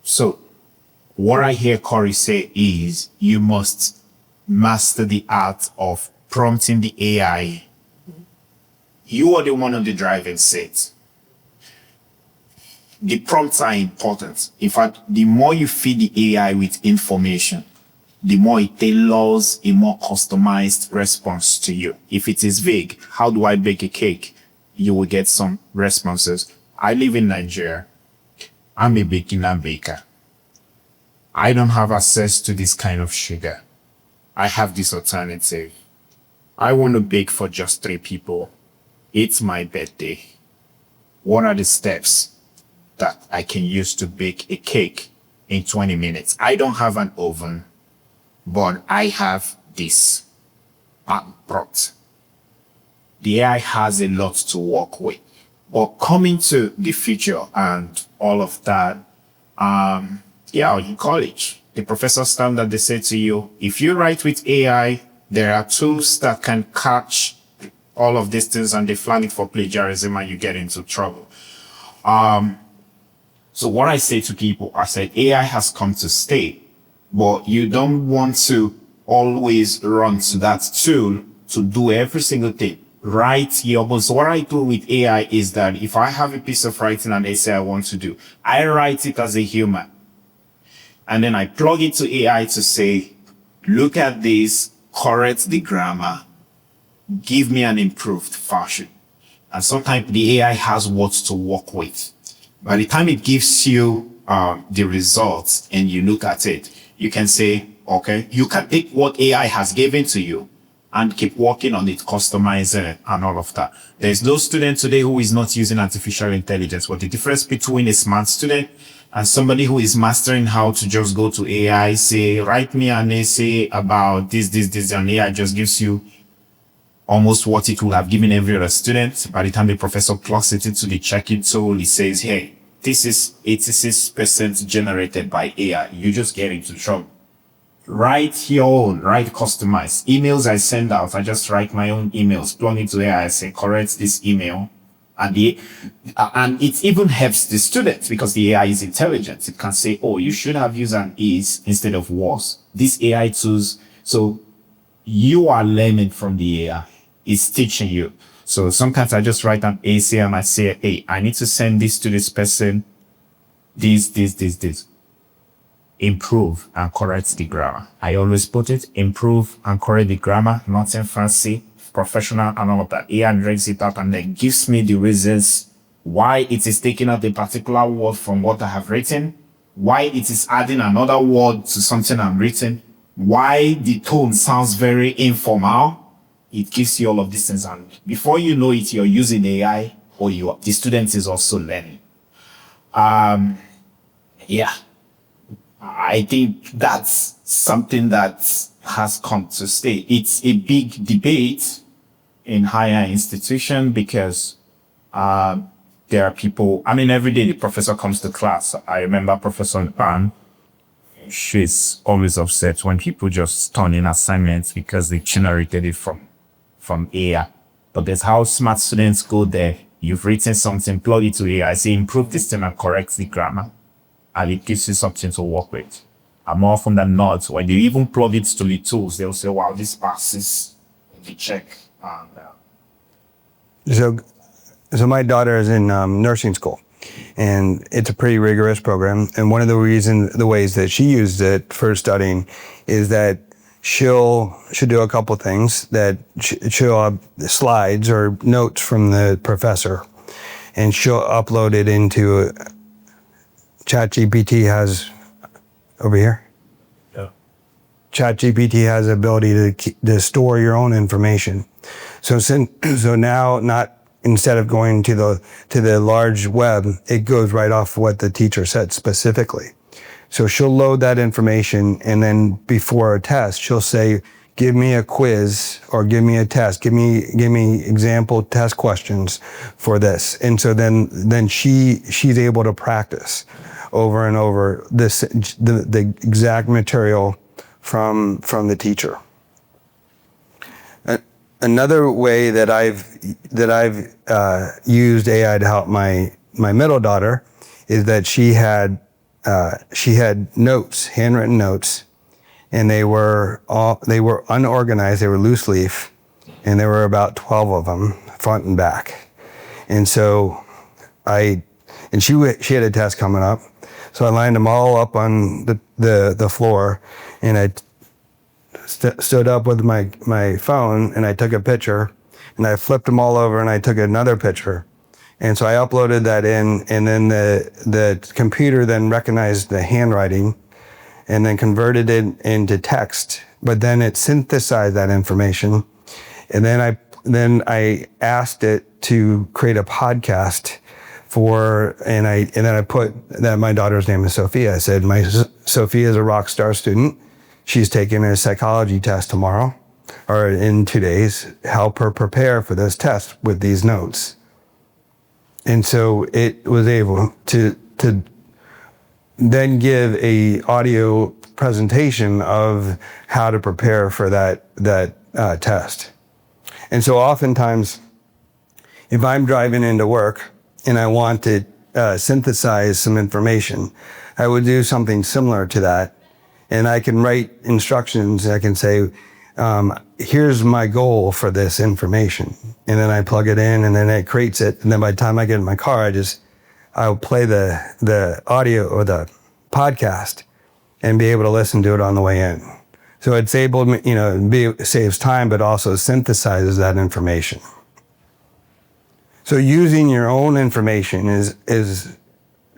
So what I hear Corey say is you must master the art of prompting the AI. You are the one on the driving seat. The prompts are important. In fact, the more you feed the AI with information, the more it tailors a more customized response to you. If it is vague, how do I bake a cake? You will get some responses. I live in Nigeria. I'm a beginner baker. I don't have access to this kind of sugar. I have this alternative. I want to bake for just 3 people. It's my birthday. What are the steps that I can use to bake a cake in 20 minutes? I don't have an oven, but I have this prompt. The AI has a lot to work with. But coming to the future and all of that, in college, the professors term that they say to you, if you write with AI, there are tools that can catch all of these things and they flag it for plagiarism and you get into trouble. So what I say to people, I said, AI has come to stay, but you don't want to always run to that tool to do every single thing. Write here. So what I do with AI is that if I have a piece of writing and essay I want to do, I write it as a human. And then I plug it to AI to say, look at this, correct the grammar, give me an improved version. And sometimes the AI has what to work with. By the time it gives you the results and you look at it, you can say, okay, you can take what AI has given to you and keep working on it, customizing it, and all of that. There's no student today who is not using artificial intelligence. But the difference between a smart student and somebody who is mastering how to just go to AI, say, write me an essay about this, and AI just gives you almost what it would have given every other student. By the time the professor plugs it into the checking tool, he says, hey, this is 86% generated by AI. You just get into trouble. Write your own, write customized. Emails I send out, I just write my own emails, plug into AI, I say, correct this email. And it even helps the students because the AI is intelligent. It can say, oh, you should have used an is instead of was. These AI tools, so you are learning from the AI. It's teaching you. So sometimes I just write an essay and I say, hey, I need to send this to this person. This. Improve and correct the grammar. I always put it, improve and correct the grammar, nothing fancy, professional and all of that. AI drags it out and then gives me the reasons why it is taking out a particular word from what I have written, why it is adding another word to something I'm written, why the tone sounds very informal. It gives you all of these things, and before you know it, you're using AI or the student is also learning. Yeah. I think that's something that has come to stay. It's a big debate in higher institution because there are people, every day the professor comes to class. I remember Professor Pan, she's always upset when people just turn in assignments because they generated it from AI. But that's how smart students go there. You've written something, plug it to AI, say improve this thing and correct the grammar. And it gives you something to work with. And more often than not, when you even plug it to the tools, they'll say, wow, this passes the check. And, So my daughter is in nursing school, and it's a pretty rigorous program. And one of the ways that she used it for studying is that she'll do a couple things. That she'll have slides or notes from the professor, and she'll upload it into ChatGPT has over here. Yeah. ChatGPT has the ability to store your own information. So now, not instead of going to the large web, it goes right off what the teacher said specifically. So she'll load that information, and then before a test, she'll say, give me a quiz or give me a test, give me example test questions for this. And so then she's able to practice over and over the exact material from the teacher. Another way that I've used AI to help my middle daughter is that she had notes, handwritten notes, and they were unorganized. They were loose leaf, and there were about 12 of them, front and back. And so she had a test coming up, so I lined them all up on the floor, and I stood up with my phone, and I took a picture, and I flipped them all over, and I took another picture. And so I uploaded that in, and then the computer then recognized the handwriting and then converted it into text. But then it synthesized that information. And then I asked it to create a podcast and then I put that my daughter's name is Sophia. I said, Sophia is a rock star student. She's taking a psychology test tomorrow or in 2 days. Help her prepare for this test with these notes. And so it was able to then give a audio presentation of how to prepare for that test. And so oftentimes, if I'm driving into work and I want to synthesize some information, I would do something similar to that. And I can write instructions. I can say, here's my goal for this information. And then I plug it in and then it creates it. And then by the time I get in my car, I'll play the audio or the podcast and be able to listen to it on the way in. So it's able to, saves time, but also synthesizes that information. So using your own information is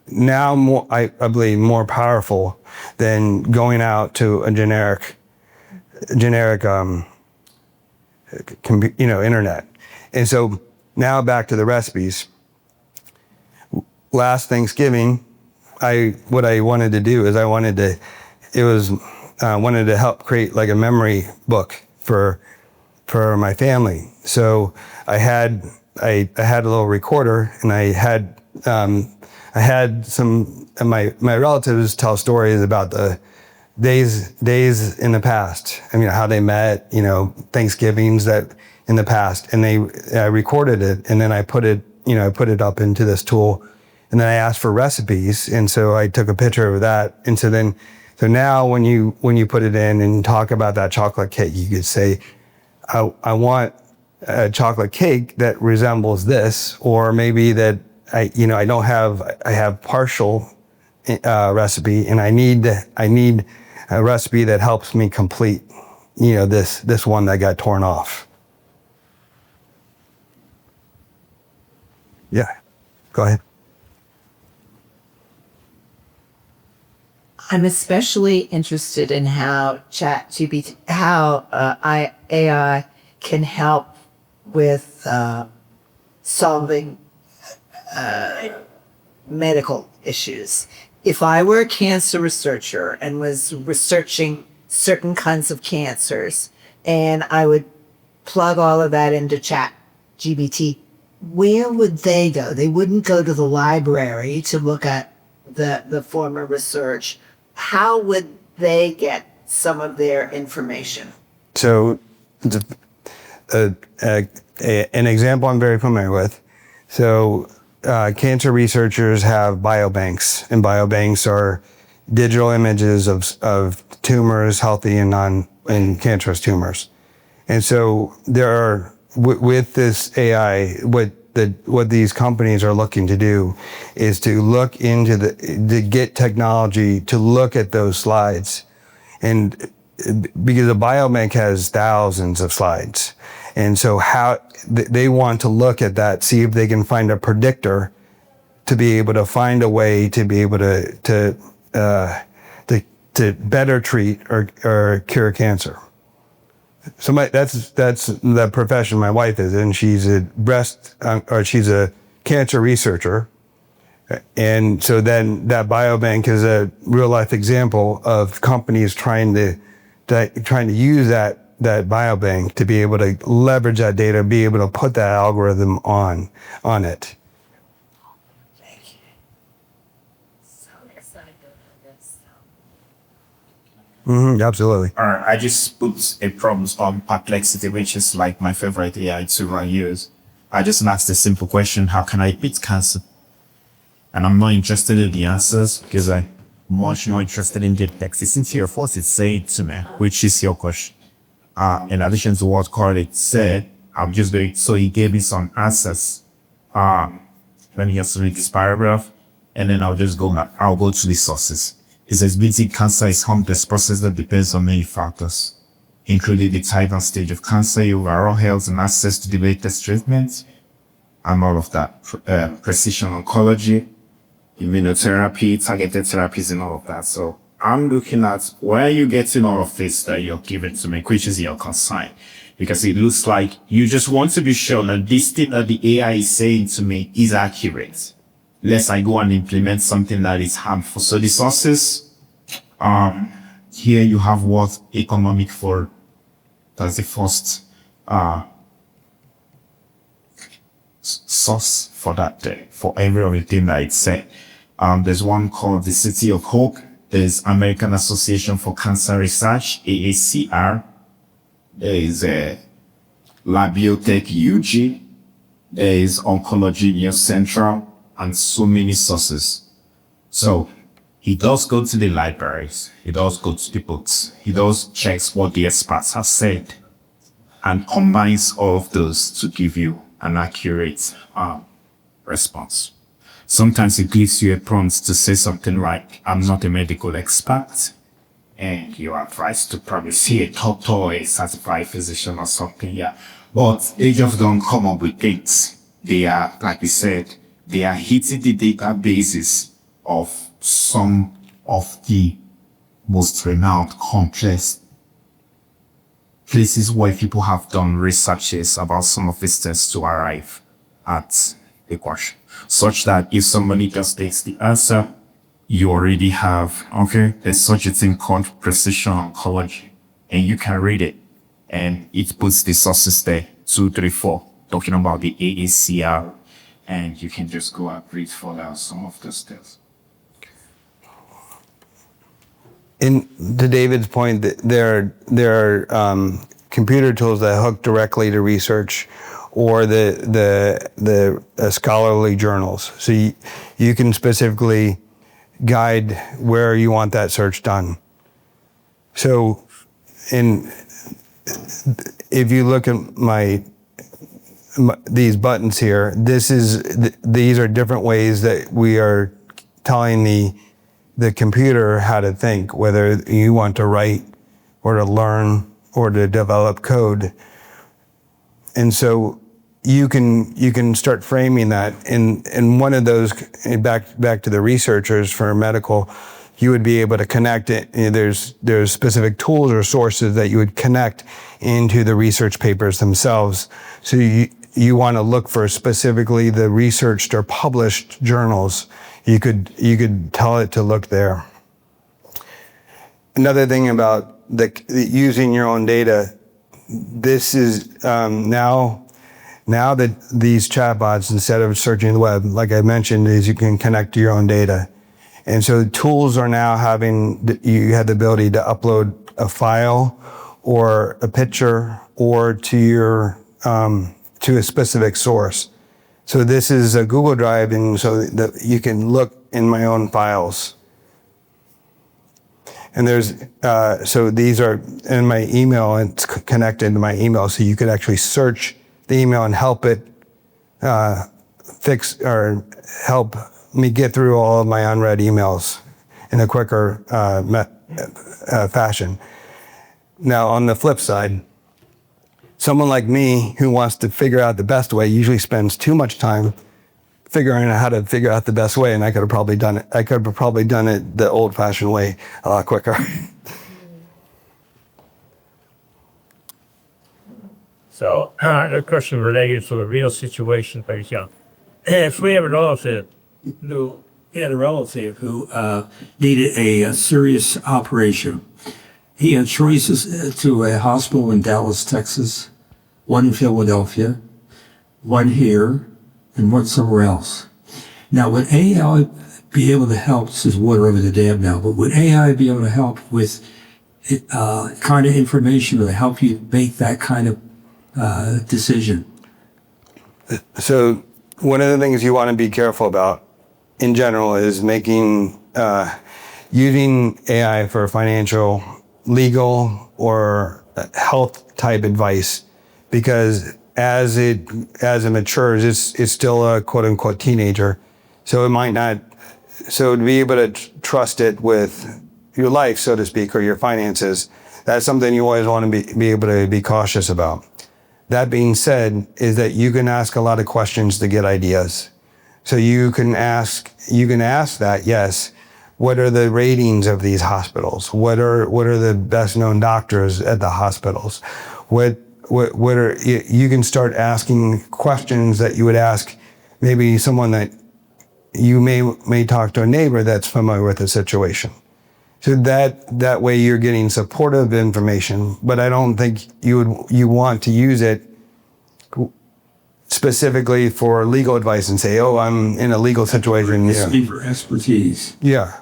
now more, I believe, more powerful than going out to a generic internet. And so now back to the recipes. Last Thanksgiving, what I wanted to do is wanted to help create like a memory book for my family. So I had a little recorder, and I had some of my relatives tell stories about the days in the past. I mean, how they met, Thanksgivings that in the past, and I recorded it, and then I put it up into this tool, and then I asked for recipes, and so I took a picture of that, and so now when you put it in and talk about that chocolate cake, you could say, I want a chocolate cake that resembles this, or maybe that I have partial recipe, and I need a recipe that helps me complete, this one that got torn off. Yeah, go ahead. I'm especially interested in how AI can help with solving medical issues. If I were a cancer researcher and was researching certain kinds of cancers, and I would plug all of that into ChatGPT, where would they go? They wouldn't go to the library to look at the former research. How would they get some of their information? So an example I'm very familiar with. So cancer researchers have biobanks, and biobanks are digital images of tumors, healthy and cancerous tumors. And so there are, with this AI, what these companies are looking to do is to look into to get technology to look at those slides. And because a biobank has thousands of slides. And so they want to look at that, see if they can find a predictor to be able to find a way to be able to better treat or cure cancer. So that's the profession my wife is in. She's she's a cancer researcher. And so then that biobank is a real life example of companies trying to use that biobank to be able to leverage that data, be able to put that algorithm on it. Thank you. So excited for this. Mm-hmm, absolutely. I just put a prompt on Perplexity, which is like my favorite AI tool I use. I just asked a simple question: how can I beat cancer? And I'm not interested in the answers because I'm much more interested in the text. It's into your force, it's saying to me, which is your question. In addition to what Corey said, I'm just doing, so he gave me some answers. When he has to read this paragraph, and then I'll go to the sources. It says beating cancer is a complex process that depends on many factors, including the type and stage of cancer, your overall health, and access to the latest treatment, and all of that. Precision oncology, immunotherapy, targeted therapies, and all of that. So I'm looking at where you getting all of this that you're giving to me, which is your concern. Because it looks like you just want to be sure that this thing that the AI is saying to me is accurate. Lest I go and implement something that is harmful. So the sources, here you have what economic for, that's the first source for that day, for every other thing that it said. There's one called the City of Hope. There's American Association for Cancer Research, AACR. There is Labiotech UG. There is Oncology News Central, and so many sources. So he does go to the libraries. He does go to the books. He does checks what the experts have said and combines all of those to give you an accurate response. Sometimes it gives you a prompt to say something like, I'm not a medical expert, and you're advised to probably see a doctor or a certified physician or something, yeah. But they just don't come up with things. They are, like we said, they are hitting the databases of some of the most renowned, complex places where people have done researches about some of these things to arrive at a question. Such that if somebody just takes the answer, you already have, okay, there's such a thing called precision oncology, and you can read it. And it puts the sources there, 2, 3, 4, talking about the AACR, and you can just go and read further some of the stuff. To David's point, there are computer tools that hook directly to research or the scholarly journals. So you can specifically guide where you want that search done. So if you look at these buttons here, these are different ways that we are telling the computer how to think, whether you want to write or to learn or to develop code. And so you can start framing that. And one of those, back to the researchers for medical, you would be able to connect it. There's specific tools or sources that you would connect into the research papers themselves. So you want to look for specifically the researched or published journals. You could tell it to look there. Another thing about using your own data, this is now that these chatbots, instead of searching the web, like I mentioned, is you can connect to your own data. And so tools are now you have the ability to upload a file or a picture or to a specific source. So this is a Google Drive, and so that you can look in my own files. And so these are in my email, and it's connected to my email, so you could actually search the email and help it fix or help me get through all of my unread emails in a quicker fashion. Now, on the flip side, someone like me who wants to figure out the best way usually spends too much time figuring out how to figure out the best way, and I could have probably done it the old-fashioned way a lot quicker. So, the question related to the real situation, but if we have a relative who needed a serious operation, he had choices to a hospital in Dallas, Texas, one in Philadelphia, one here, and one somewhere else. Now, would AI be able to help? This is water over the dam now, but would AI be able to help with kind of information to help you make that kind of decision? So one of the things you want to be careful about in general is using AI for financial, legal, or health type advice, because as it matures, it's still a quote unquote teenager. So it might not, so to be able to trust it with your life, so to speak, or your finances, that's something you always want to be able to be cautious about. That being said, is that you can ask a lot of questions to get ideas. So you can ask that, yes, what are the ratings of these hospitals? What are the best known doctors at the hospitals? What are, you can start asking questions that you would ask maybe someone that you may talk to a neighbor that's familiar with the situation. So that way you're getting supportive information, but I don't think you want to use it specifically for legal advice and say, oh, I'm in a legal situation. For expertise. Yeah.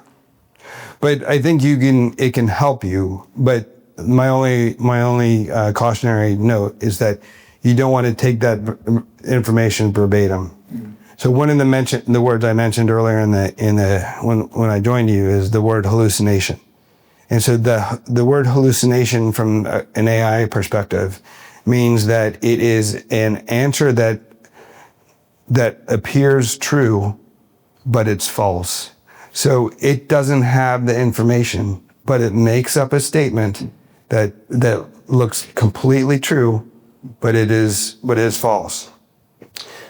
But I think it can help you. But my only cautionary note is that you don't want to take that information verbatim. So one of the words I mentioned earlier when I joined you is the word hallucination. And so the word hallucination from an AI perspective means that it is an answer that appears true, but it's false. So it doesn't have the information, but it makes up a statement that looks completely true, but it is false.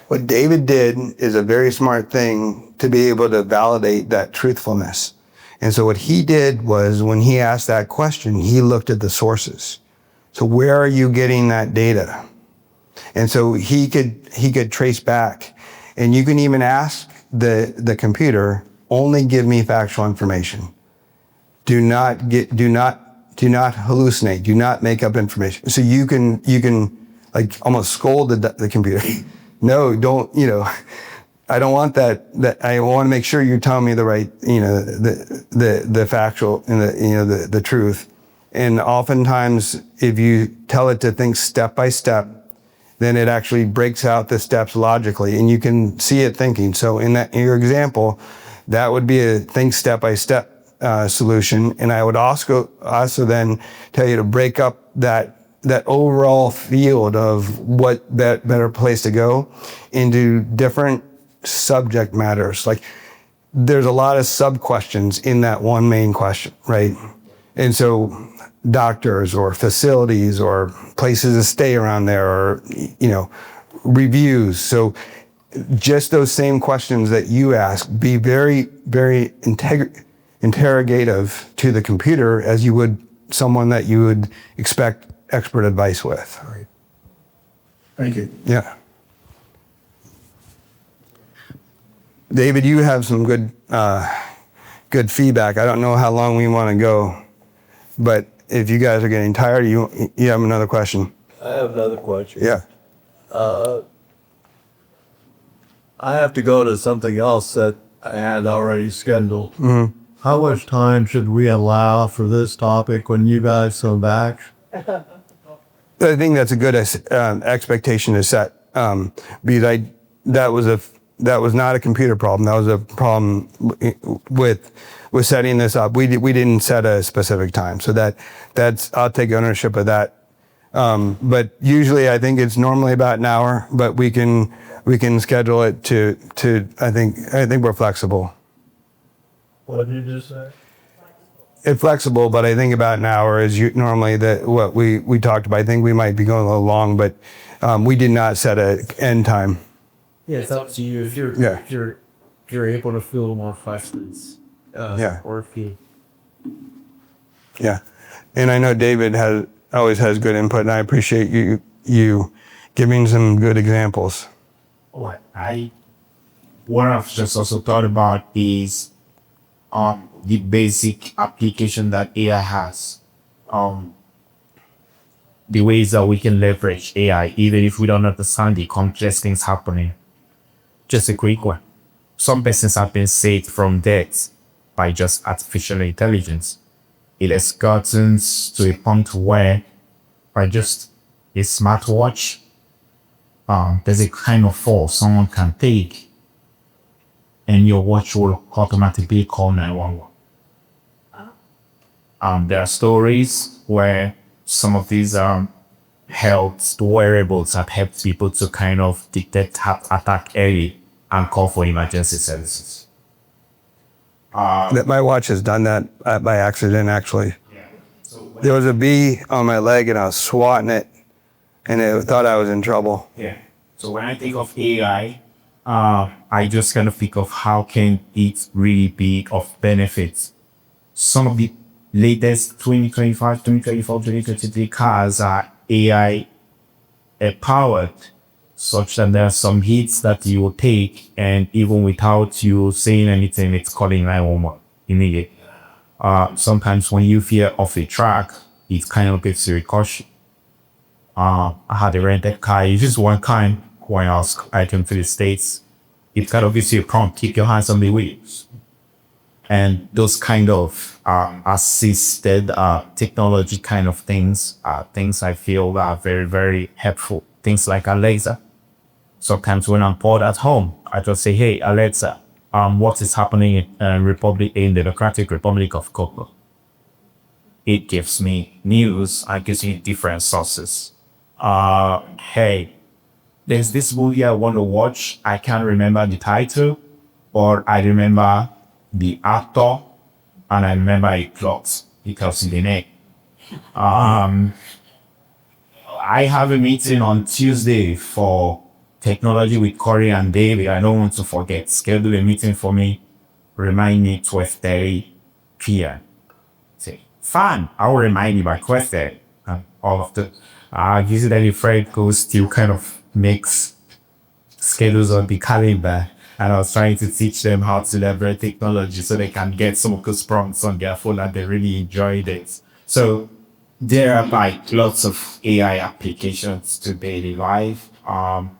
What David did is a very smart thing to be able to validate that truthfulness. And so what he did was, when he asked that question, he looked at the sources. So where are you getting that data? And so he could trace back. And you can even ask the computer, only give me factual information. Do not hallucinate. Do not make up information. So you can like almost scold the computer. No, don't, I don't want that. I want to make sure you're telling me the right, the factual and the truth. And oftentimes, if you tell it to think step by step, then it actually breaks out the steps logically, and you can see it thinking. So in your example, that would be a think step by step solution. And I would also then tell you to break up that overall field of what that better place to go into different subject matters. Like, there's a lot of sub questions in that one main question, right? And so doctors or facilities or places to stay around there, or reviews. So just those same questions that you ask, be very, very interrogative to the computer as you would someone that you would expect expert advice with. All right. Thank you. Yeah. David, you have some good feedback. I don't know how long we want to go, but if you guys are getting tired, you have another question. I have another question. Yeah. I have to go to something else that I had already scheduled. Mm-hmm. How much time should we allow for this topic when you guys come back? I think that's a good expectation to set, because that was not a computer problem. That was a problem with setting this up. We didn't set a specific time, so that's I'll take ownership of that. But usually, I think it's normally about an hour, but we can schedule it to I think we're flexible. What did you just say? It's flexible, but I think about an hour is normally what we talked about. I think we might be going a little long, but we did not set an end time. Yeah, it's up to you. If you're able to fill more questions. Or if you. Yeah, and I know David always has good input, and I appreciate you giving some good examples. What I've just also thought about is the basic application that AI has. The ways that we can leverage AI, even if we don't understand the complex things happening. Just a quick one. Some persons have been saved from death by just artificial intelligence. It has gotten to a point where by just a smartwatch, there's a kind of fall someone can take, and your watch will automatically call 911. There are stories where some of these health wearables have helped people to kind of detect heart attack early and call for emergency services. That my watch has done that by accident, actually. Yeah. There was a bee on my leg, and I was swatting it, and it thought I was in trouble. Yeah. So when I think of AI, I just kind of think of how can it really be of benefit. Some of the latest 2025, 2024, 2023 cars are AI powered, such that there are some hits that you will take, and even without you saying anything, it's calling 911 immediately. Sometimes when you fear off a track, it kind of gets you a caution. I had a rented car. It's just one kind. When I came to the States, it kind of gives you a prompt, keep your hands on the wheels. And those kind of assisted technology kind of things are things I feel are very, very helpful. Things like Alexa. Sometimes when I'm bored at home, I just say, hey, Alexa, what is happening in the Democratic Republic of Congo? It gives me news. I gives me different sources. Hey, there's this movie I want to watch. I can't remember the title, or I remember the actor, and I remember a plot because in the name. I have a meeting on Tuesday for technology with Corey and David. I don't want to forget. Schedule a meeting for me. Remind me 12:30 p.m. Say, fine. I will remind you by 12:30. All of the usually Fred goes still kind of makes schedules on the calendar. And I was trying to teach them how to leverage technology so they can get some of those prompts on their phone and they really enjoyed it. So there are like lots of AI applications to daily life. And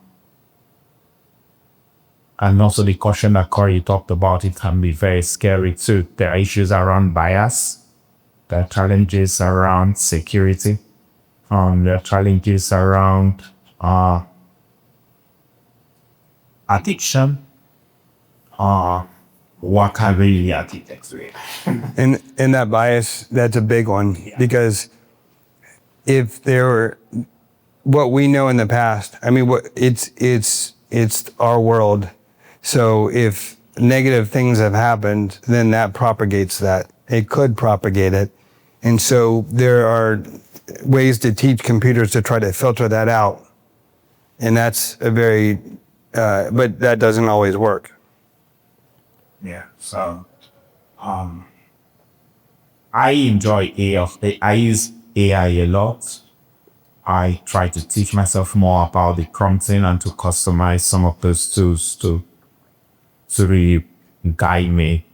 also the caution that Corey talked about, it can be very scary too. There are issues around bias. There are challenges around security. There are challenges around addiction. What can really architects do? And that bias, that's a big one, because if there were, what we know in the past, I mean, it's our world. So if negative things have happened, then that propagates that. It could propagate it. And so there are ways to teach computers to try to filter that out. And that's a very, but that doesn't always work. Yeah. So, I enjoy AI. I use AI a lot. I try to teach myself more about the prompting and to customize some of those tools to really guide me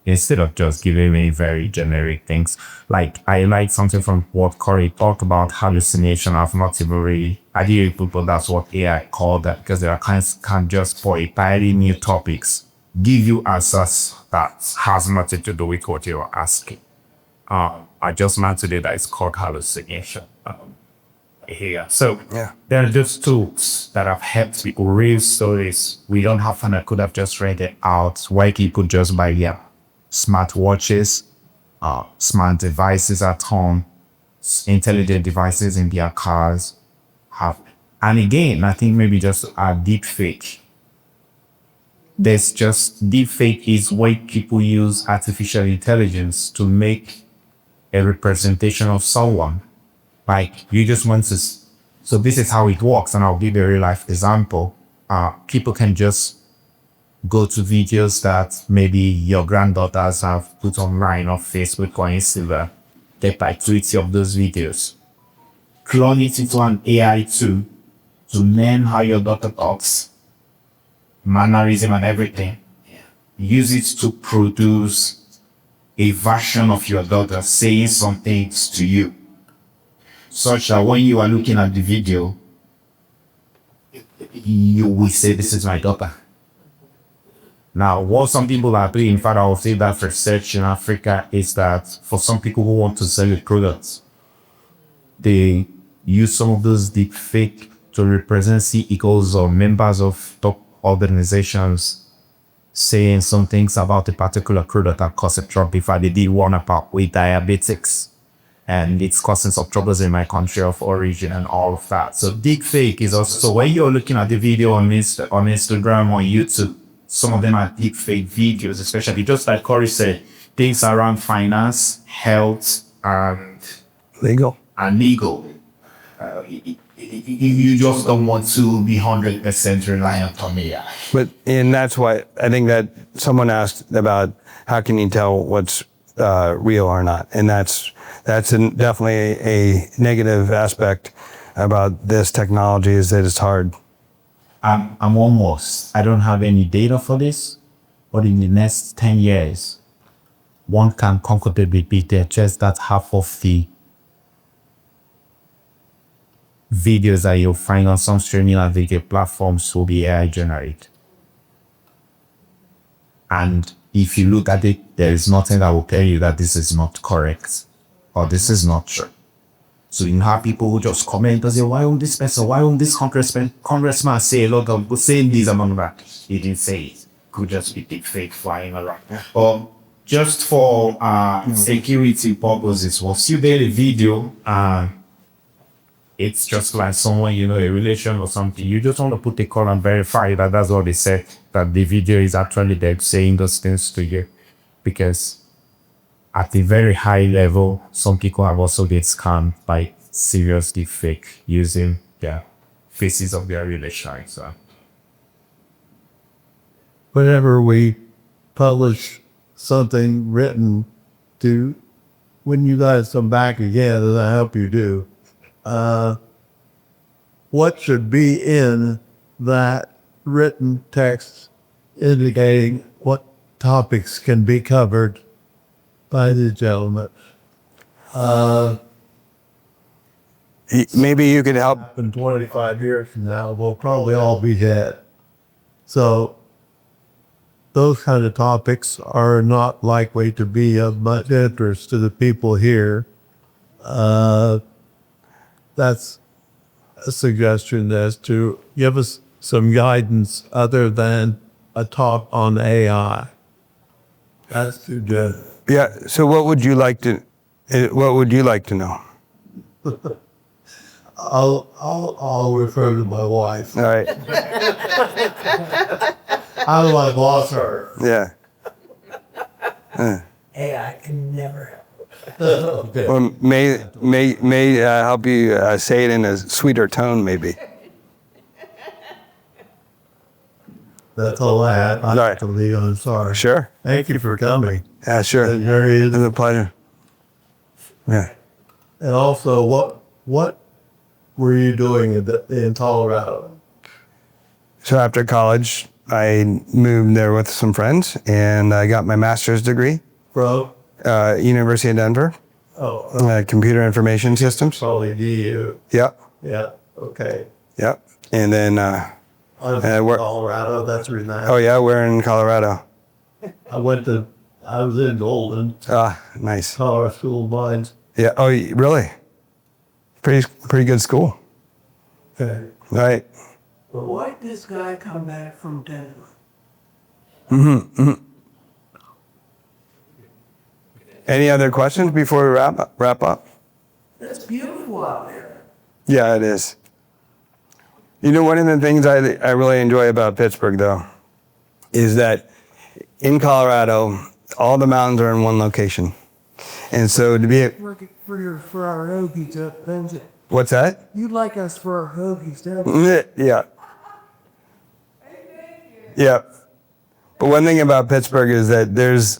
instead of just giving me very generic things. Like I like something from what Corey talked about, hallucination. I've not even really, I didn't people that's what AI called that, because there are kinds can just for entirely new topics give you answers that has nothing to do with what you're asking. I just learned today that it's called hallucination. Here. So there are just tools that have helped people, real stories. We don't have fun. I could have just read it out. Why people just buy smart watches, smart devices at home, intelligent devices in their cars. And again, I think maybe just a deep fake. There's just deep fake is when people use artificial intelligence to make a representation of someone. Like you just want to, so this is how it works. And I'll give a real life example. People can just go to videos that maybe your granddaughters have put online on Facebook or Instagram. Take like 20 of those videos, clone it into an AI tool to learn how your daughter talks, mannerism and everything. Use it to produce a version of your daughter saying some things to you, such that when you are looking at the video, you will say, this is my daughter. Now, what some people are doing, in fact, I will say that research in Africa is that for some people who want to sell a product, they use some of those deep fake to represent CEOs or members of top organizations saying some things about a particular product that caused a trouble. In fact, they did one about with diabetics, and it's causing some troubles in my country of origin and all of that. So deep fake is also, so when you're looking at the video on Instagram or YouTube, some of them are deep fake videos, especially just like Corey said, things around finance, health, and legal. You just don't want to be 100% reliant on AI. But, and that's why I think that someone asked about how can you tell what's real or not, and that's definitely a negative aspect about this technology, is that it's hard. I'm almost, I don't have any data for this, but in the next 10 years, one can comfortably beat just that half of the videos that you'll find on some streaming and video platforms will be AI generated. And if you look at it, there is nothing that will tell you that this is not correct or this is not true. So you have people who just comment and say, why won't this person, why won't this congressman say a lot of saying this among that? He didn't say it. Could just be deep fake flying around. But just for security purposes, once you made a video, it's just like someone, a relation or something. You just want to put a call and verify that that's what they said, that the video is actually them saying those things to you. Because at a very high level, some people have also been scammed by seriously fake using their faces of their relation. So whenever we publish something written when you guys come back again, and I hope you do, what should be in that written text indicating what topics can be covered by the gentleman? Maybe you could help. In 25 years from now, we'll probably all be dead. So those kind of topics are not likely to be of much interest to the people here. That's a suggestion as to give us some guidance other than a talk on AI. That's too good. Yeah. So what would you like to know? I'll refer to my wife. All right. How do I boss her? Yeah. AI can never. Okay. Well, may help you say it in a sweeter tone, maybe. That's all I had. I All right. have to leave. I'm sorry. Sure. Thank you for coming. Yeah, sure. It's It's a pleasure. Yeah. And also, what were you doing in Colorado? So after college, I moved there with some friends, and I got my master's degree, Bro? University of Denver, computer information systems. Probably DU. Yep. Yeah. Okay. Yep. And then, I'm from Colorado. That's the reason I. oh yeah, we're in Colorado. I was in Golden, Ah, nice. Colorado School of Mines. Yeah. Oh, really? Pretty good school. Okay. Right. But why did this guy come back from Denver? Any other questions before we wrap up? It's beautiful out there. Yeah, it is. One of the things I really enjoy about Pittsburgh, though, is that in Colorado, all the mountains are in one location. And so to be For our hoagies up, Benji. what's that? You like us for our hoagies, don't you? Yeah. Yeah. But one thing about Pittsburgh is that there's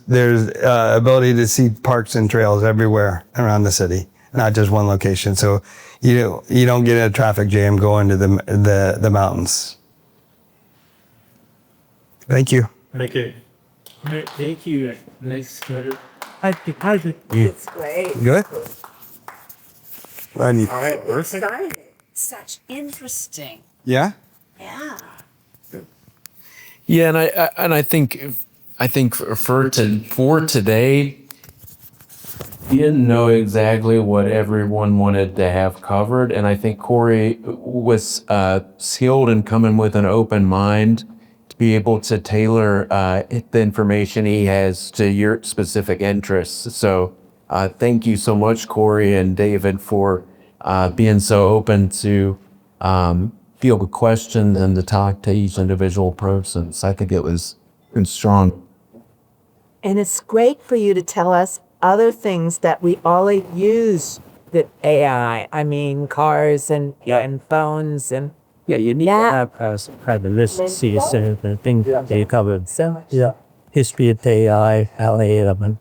ability to see parks and trails everywhere around the city, not just one location. So you don't get a traffic jam going to the mountains. Thank you. Thank you. Thank you. Nice. It's great. Good. I need. All right. Perfect. Exciting. Such interesting. Yeah. Yeah. Yeah, and I think for today, we didn't know exactly what everyone wanted to have covered, and I think Corey was skilled in coming with an open mind to be able to tailor the information he has to your specific interests. So thank you so much, Corey and David, for being so open to field a question and to talk to each individual person. So I think it was strong. And it's great for you to tell us other things that we all use with AI. I mean, cars and phones and you need to have some kind of list to see the things that you covered. So history of AI,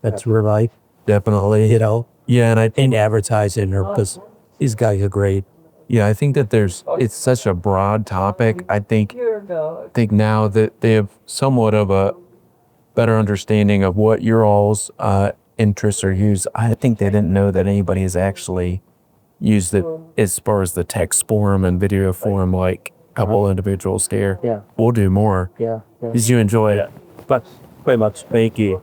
that's really definitely, Yeah, and advertising because these guys are great. Yeah, I think that it's such a broad topic. I think now that they have somewhat of a better understanding of what your all's interests are used. I think they didn't know that anybody has actually used it as far as the text form and video form, like a couple individuals here. Yeah. We'll do more. Yeah. Did you enjoy it? But very much. Thank you.